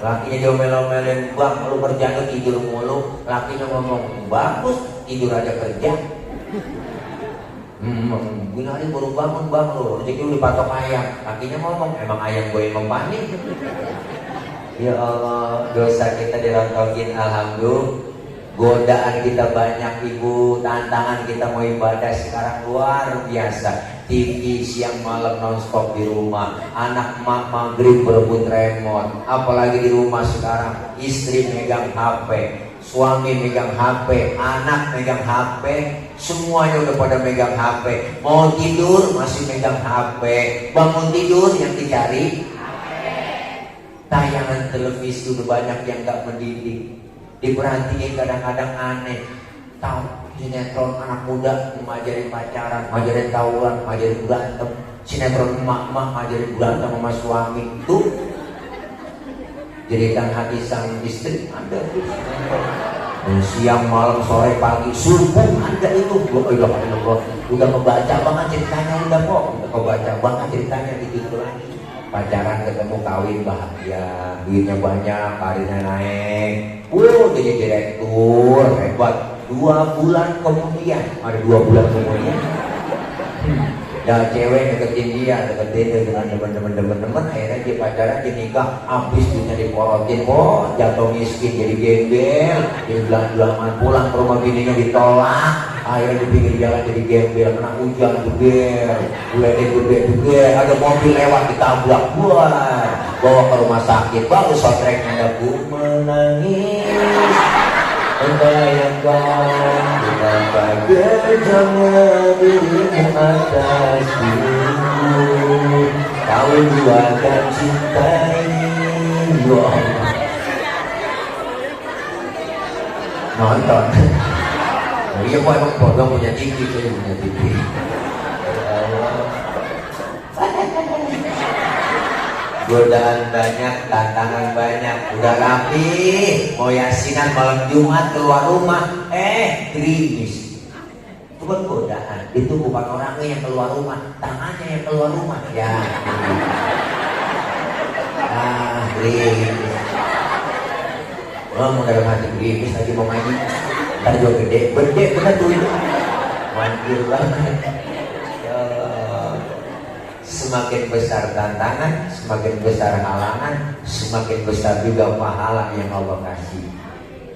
Lakinya diomel-omelin, bang, lu kerjanya tidur mulu. Lakinya ngomong, bagus, tidur aja kerja. Gini hari baru bangun bang lo, rezeki lu dipatok ayam. Lakinya ngomong, emang ayam gue yang mempanik. Ya Allah, dosa kita dirontokin, alhamdulillah. Godaan kita banyak ibu, tantangan kita mau ibadah sekarang luar biasa. TV siang malam nonstop di rumah, anak mak maghrib berebut remote. Apalagi di rumah sekarang, istri megang HP, suami megang HP, anak megang HP, semuanya udah pada megang HP. Mau tidur masih megang HP, bangun tidur yang dicari HP. Tayangan televisi udah banyak yang gak mendidik. Diperhatiin kadang-kadang aneh. Tahu sinetron anak muda ngajarin pacaran, ngajarin tawuran, ngajarin berantem. Sinetron emak-emak ngajarin berantem sama suami. Tuh jeritan hati sang istri ada tuh sinetron. Siang, malam, sore, pagi, subuh ada itu. Udah kebaca banget ceritanya, udah kok. Udah kebaca banget ceritanya gitu lagi. Pacaran ketemu kawin bahagia, duitnya banyak, karirnya naik. Jadi direktur hebat. 2 bulan kemudian, ada 2 bulan kemudian, ya cewek deketin dengan teman-teman, akhirnya dia pacaran, dia nikah, habis duitnya diporotin, kok jatuh miskin, jadi gembel, dia bilang pulang ke rumah bininya ditolak, akhirnya di pinggir jalan jadi gembel, kena hujan juga, gede, ada mobil lewat ditabrak, bawa ke rumah sakit, baru soundtracknya ada ku menangis. Membayangkan betapa kejamnya dirimu atas dirimu. Kau duakan cinta ini. Nonton. Oh iya, kok emang bodoh punya TV, saya punya TV. Godaan banyak, tantangan banyak, udah rapi, mau yasinan malam Jumat keluar rumah, gerimis. Itu kan godaan, itu bukan orangnya yang keluar rumah, tangannya yang keluar rumah. Ya, gerimis. Mau dalam hati gerimis lagi mau ngaji, ntar juga gede bener tuh itu, manggil banget. Semakin besar tantangan, semakin besar halangan, semakin besar juga pahala yang Allah kasih.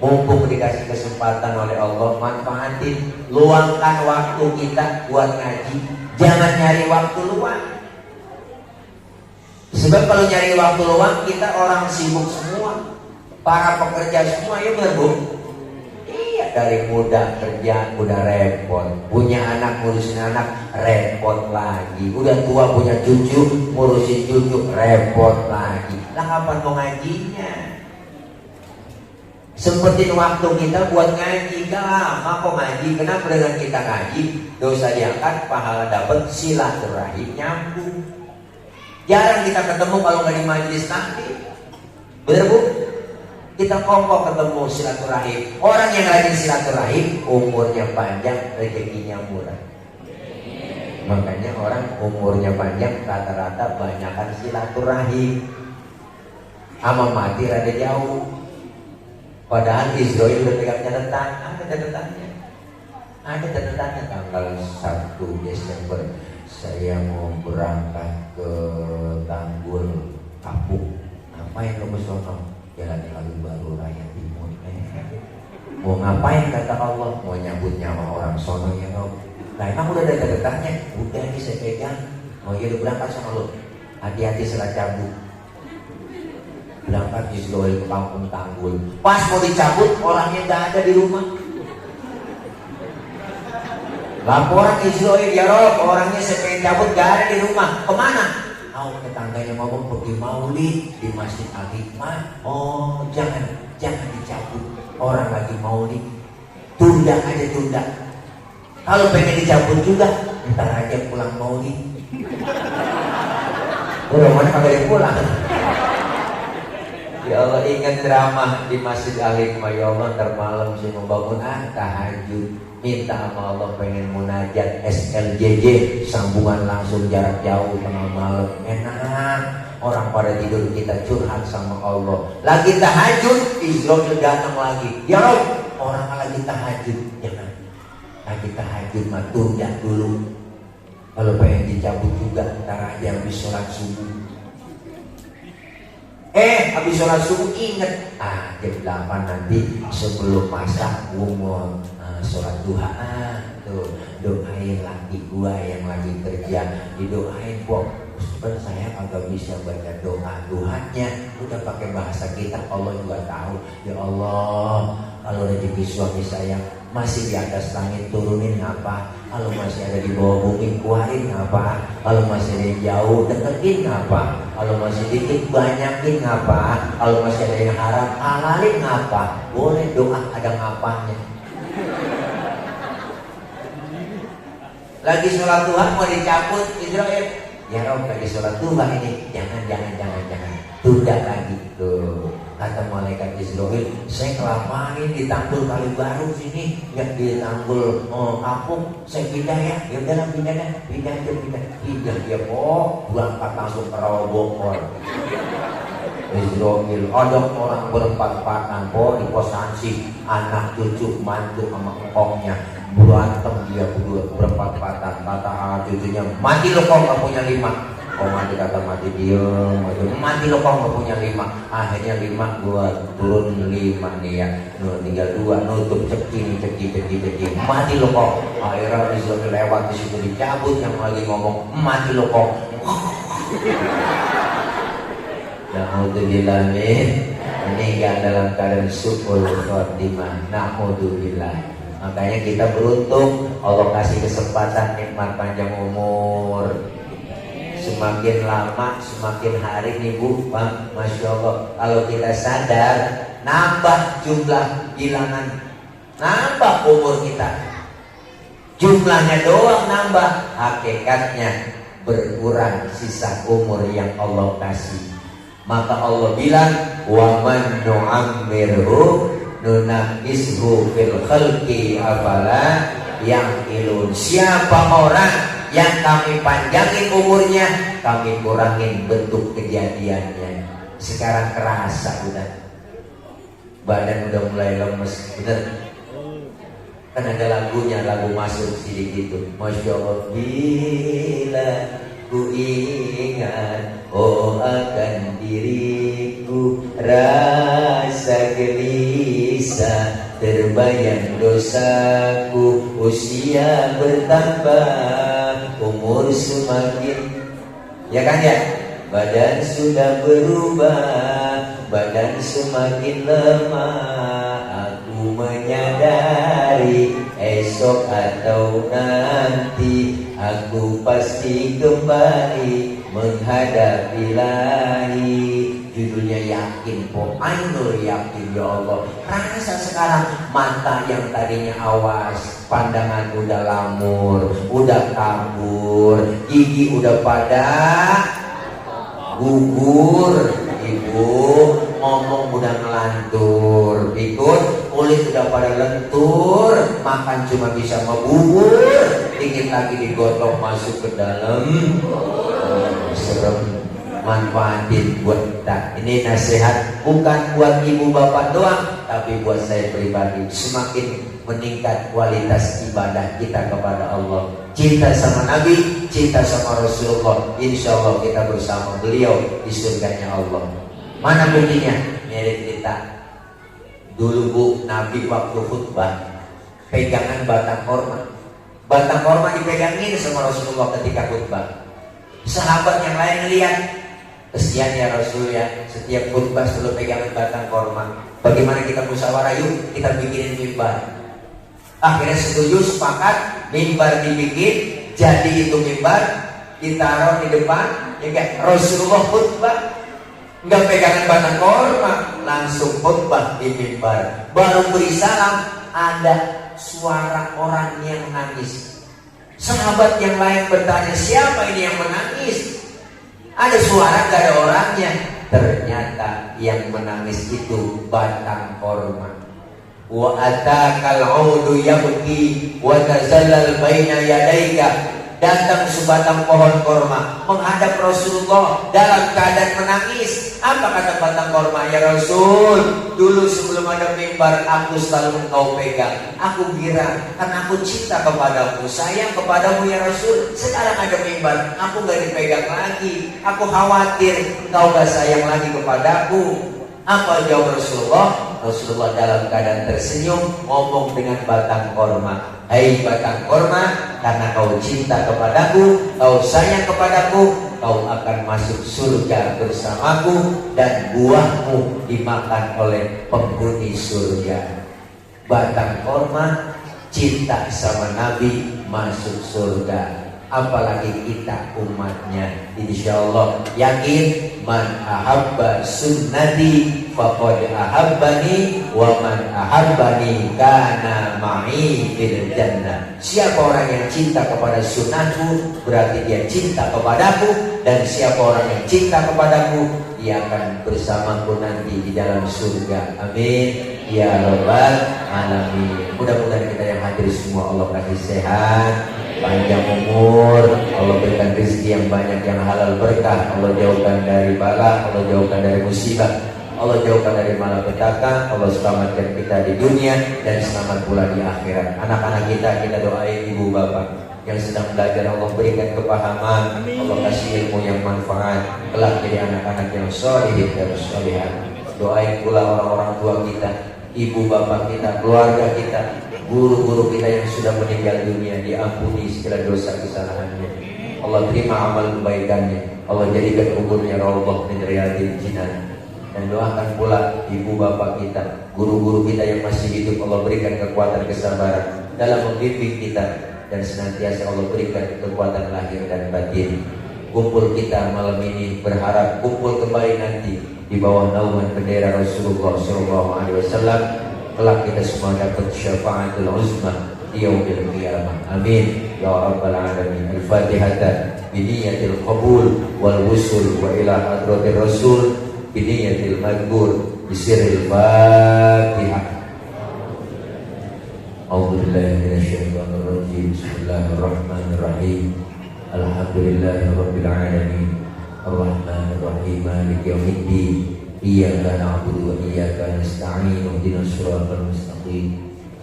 Mumpung dikasih kesempatan oleh Allah, manfaatin, luangkan waktu kita buat ngaji. Jangan nyari waktu luang. Sebab kalau nyari waktu luang, kita orang sibuk semua, para pekerja semua, ya benar bu? Iya, dari muda kerja udah repot, punya anak ngurusin anak repot lagi, udah tua punya cucu ngurusin cucu repot lagi. Lah kapan mau ngajinya? Sempetin waktu kita buat ngaji, gak lama kok ngaji. Kenapa dengan kita ngaji dosa diangkat, pahala dapat, silaturahim nyambung. Jarang kita ketemu kalau nggak di majelis taklim, bener bu? Kita kongkong ketemu silaturahim. Orang yang rajin silaturahim umurnya panjang, rezekinya murah. Makanya orang umurnya panjang rata-rata banyakan silaturahim. Ama mati rada jauh. Padahal Israel udah pegang catatan, ada catatannya. Ada catatannya tanggal 1 Desember saya mau berangkat ke Tanggul Kapuk. Ngapain kamu sono? Jalan Kali Baru Raya Timur. Mau ngapain kata Allah? Mau nyambut nyawa orang sono ya kau. Nah emang udah ada catatannya? Udah nih saya pegang. Mau jadi berangkat sama lo. Hati-hati setelah cabut. Berangkat Israel ke kampung Tanggul. Pas mau dicabut orangnya gak ada di rumah. Laporan Israel, ya Rob, orangnya saya pengen cabut gak ada di rumah. Kemana? Tetangganya ngomong pergi maulid di Masjid Al-Hikmah. Oh jangan dicabut. Orang lagi maulid. Tunda aja tunda. Kalau pengen dicabut juga, ntar aja pulang maulid. Udah mana kagak pulang. Ya Allah, ingat ceramah di Masjid Al-Hikmah. Ya Allah, ntar malam saya mau bangun tahajud, minta sama Allah pengen munajat SLJJ, sambungan langsung jarak jauh tengah malam. Enak, orang pada tidur kita curhat sama Allah. Lagi tahajud, Israel datang lagi. Ya Allah, orang lagi tahajud, jangan. Lagi tahajud mah tunda dulu. Kalau pengen dicabut juga, ntar aja habis sholat subuh. Habis sholat subuh inget jam 8 nanti sebelum masak gua mau sholat duha. Tuh doain laki gua yang lagi kerja, didoain kok. Sebenarnya saya agak bisa baca doa duhanya, udah pakai bahasa kita. Allah juga tahu. Ya Allah, kalau rezeki suami saya masih di atas langit turunin apa? Kalau masih ada di bawah bumi keluarin apa? Kalau masih ada yang jauh deketin apa? Kalau masih dikit banyakin apa? Kalau masih ada yang haram halalin apa? Boleh doa ada ngapanya. Lagi sholat Tuhan mau dicabut Israel. Ya Rob, lagi sholat Tuhan ini jangan tunda lagi tuh. Kata malaikat Israel, saya kelamaan di Tanggul Kali Baru sini, nggak di Tanggul Kapuk, saya pindah ya. Ya udahlah pindah ya kok. Berangkat langsung ke Rawa Bogor. Israel ada orang berempat-empatan kok di kosansi, anak cucu mantu sama engkongnya berantem dia berdua berempat-empatan. Kata cucunya, mati lo kok nggak punya 5. Kau mati kata mati diem, mati lo kau nggak punya 5. Akhirnya 5 gua turun 5 nih ya, tinggal 2 nutup ceki mati lo kau. Akhirnya disuruh lewat di situ dicabut yang lagi ngomong mati lo kau. Alhamdulillah meninggal dalam keadaan syukur khotimah. Alhamdulillah. Makanya kita beruntung Allah kasih kesempatan nikmat panjang umur. Semakin lama, semakin hari nih Bu, Bang, Masya Allah. Kalau kita sadar, nambah jumlah bilangan, nambah umur kita. Jumlahnya doang nambah, hakikatnya berkurang sisa umur yang Allah kasih. Maka Allah bilang, wa man nu'ammirhu nunaqishu fil khalqi afala yaqilun. Siapa orang yang kami panjangin umurnya, kami kurangin bentuk kejadiannya. Sekarang kerasa udah, badan udah mulai lemes, bener. Kan ada lagunya, lagu masuk sini gitu. Masya Allah, bila ku ingat akan diriku, rasa gelisah terbayang dosaku. Usia bertambah, umur semakin, ya kan ya, badan sudah berubah, badan semakin lemah. Aku menyadari esok atau nanti aku pasti kembali menghadapi ilahi. Judulnya yakin po, ainul yakin. Ya Allah, rasa sekarang mata yang tadinya awas, pandangan udah lamur, udah kabur, gigi udah pada gugur, ibu ngomong udah ngelantur, ikut kulit udah pada lentur, makan cuma bisa membubur, dikit lagi digotok masuk ke dalam. Serem. Manfaatin buat kita. Ini nasihat bukan buat ibu bapak doang, tapi buat saya pribadi semakin meningkat kualitas ibadah kita kepada Allah. Cinta sama Nabi, cinta sama Rasulullah, insya Allah kita bersama beliau di surganya Allah. Mana buktinya? Mirip kita. Dulu Bu, Nabi waktu khutbah pegangan batang korma. Batang korma dipegangin sama Rasulullah ketika khutbah. Sahabat yang lain lihat, kesian ya Rasul ya, setiap khutbah selalu pegangan batang korma. Bagaimana kita musyawarah, yuk kita bikinin mimbar. Akhirnya setuju, sepakat, mimbar dibikin, jadi itu mimbar ditaruh di depan, ya kan? Rasulullah khutbah nggak pegangan batang korma, langsung khutbah di mimbar. Baru beri salam, ada suara orang yang menangis. Sahabat yang lain bertanya, siapa ini yang menangis? Ada suara, gak ada orangnya. Ternyata yang menangis itu batang korma. Wa atakal audu yabki wa tazallal baina yadaika. Datang sebatang pohon korma menghadap Rasulullah dalam keadaan menangis. Apa kata batang korma? Ya Rasul, dulu sebelum ada mimbar aku selalu engkau pegang. Aku kira karena aku cinta kepadamu, sayang kepadamu ya Rasul. Sekarang ada mimbar, aku gak dipegang lagi. Aku khawatir engkau gak sayang lagi kepadaku. Apa jawab Rasulullah? Rasulullah dalam keadaan tersenyum ngomong dengan batang korma, hai batang korma, karena kau cinta kepadaku, kau sayang kepadaku, kau akan masuk surga bersamaku dan buahmu dimakan oleh penghuni surga. Batang korma cinta sama Nabi masuk surga. Apalagi kita umatnya, insyaallah yakin man ahabba sunnati faqad ahabbani wa man ahabbani kana ma'i fil jannah. Siapa orang yang cinta kepada sunnahku berarti dia cinta kepadaku, dan siapa orang yang cinta kepadaku dia akan bersamaku nanti di dalam surga. Amin ya rabbal alamin. Mudah-mudahan kita yang hadir semua Allah kasih sehat, panjang umur, Allah berikan rezeki yang banyak yang halal berkah, Allah jauhkan dari bala, Allah jauhkan dari musibah, Allah jauhkan dari malapetaka, Allah selamatkan kita di dunia dan selamat pula di akhirat. Anak-anak kita doain ibu bapak yang sedang belajar, Allah berikan kepahaman, Allah kasih ilmu yang manfaat, kelak jadi anak-anak yang sholih dan sholihah. Doain pula orang-orang tua kita, ibu bapak kita, keluarga kita, guru-guru kita yang sudah meninggal dunia, diampuni segala dosa kesalahannya. Allah terima amal kebaikannya, Allah jadikan kuburnya raudhah min riyadil jinan. Dan doakan pula ibu bapak kita, guru-guru kita yang masih hidup, Allah berikan kekuatan kesabaran dalam membimbing kita, dan senantiasa Allah berikan kekuatan lahir dan batin. Kumpul kita malam ini berharap kumpul kembali nanti di bawah naungan bendera Rasulullah SAW. Kelak kita semua dapat syafaatul uzma di yaumil qiyamah. Amin ya rabbal alamin. Al-Fatihah biniyatil qabul wal wusul wa ila hadratir rasul biniyatil madbur bisiril Fatihah. A'udzubillahi minasyaitonir rajim. Bismillahirrahmanirrahim. Alhamdulillahirabbil alamin. Arrahmanir rahim. Maliki yaumiddin. Iyyaka na'budu wa iyyaka nasta'in. Ihdinas siratal mustaqim.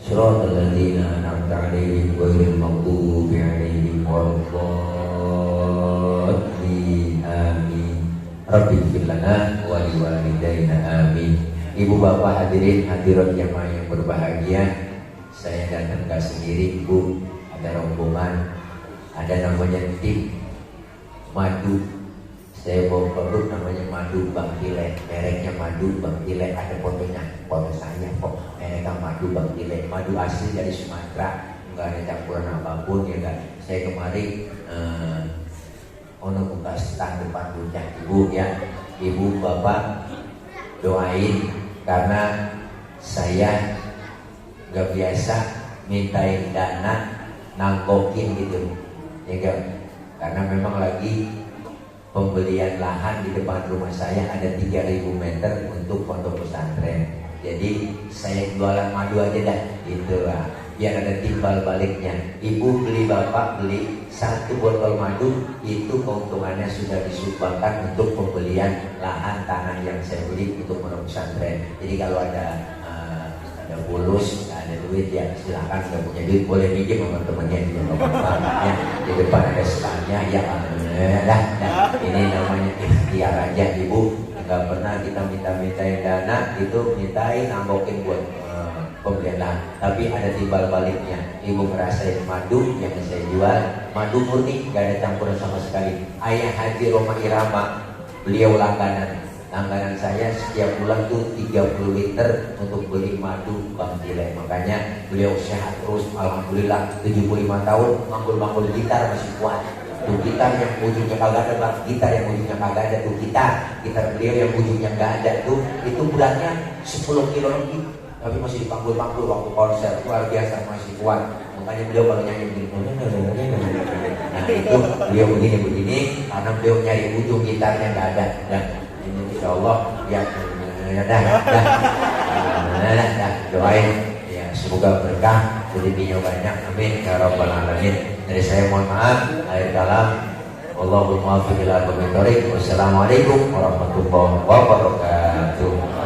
Siratal ladzina an'amta 'alaihim ghairil maghdubi 'alaihim waladdallin. Amin. Rabbighfir lana wa liwalidayna. Amin. Ibu bapak hadirin hadirat jamaah yang berbahagia, saya datang gak sendiri Bu, ada rombongan, ada namanya tim madu. Saya bawa produk namanya madu Bang Tile, mereknya madu Bang Tile, ada fotonya, foto saya kok, mereknya madu Bang Tile, madu asli dari Sumatera, nggak ada campuran apapun ya kan. Saya kemarin ono buka stand depan rumah ibu ya, ibu bapak doain karena saya nggak biasa mintain dana nangkokin gitu ya kan, karena memang lagi pembelian lahan di depan rumah saya ada 3.000 meter untuk pondok pesantren. Jadi saya jualan madu aja dah, gitu lah. Biar ada timbal baliknya. Ibu beli, bapak beli 1 botol madu, itu keuntungannya sudah disumbangkan untuk pembelian lahan tanah yang saya beli untuk pondok pesantren. Jadi kalau ada ada bulus, nggak ada duit ya silakan, nggak punya duit boleh minjem sama temennya juga nggak apa-apa ya. Di depan ada standnya ya, dah. Ini namanya ikhtiar aja ibu, nggak pernah kita mintain dana itu mintain nambokin buat pembelian lahan, tapi ada timbal baliknya. Ibu ngerasain madu yang saya jual, madu murni, gak ada campuran sama sekali. Ayah Haji Roma Irama, beliau langganan saya setiap bulan tuh 30 liter untuk beli madu Bang Jile. Makanya beliau sehat terus, alhamdulillah 75 tahun, manggul-manggul gitar masih kuat. Tuh gitar yang ujungnya kagak ada bang, gitar yang ujungnya kagak ada tuh gitar beliau yang ujungnya gak ada tuh, itu beratnya 10 kilo lebih, tapi masih dipanggul-panggul waktu konser, luar biasa, masih kuat. Makanya beliau kalau nyanyi begini, nah itu beliau begini karena beliau nyari ujung gitarnya nggak ada. Dan ini insya Allah ya, doain ya semoga berkah, rezekinya banyak, amin ya rabbal alamin. Dari saya mohon maaf, akhir kalam. Allahumma muwaffiq ila aqwamit thoriq. Wassalamualaikum warahmatullahi wabarakatuh.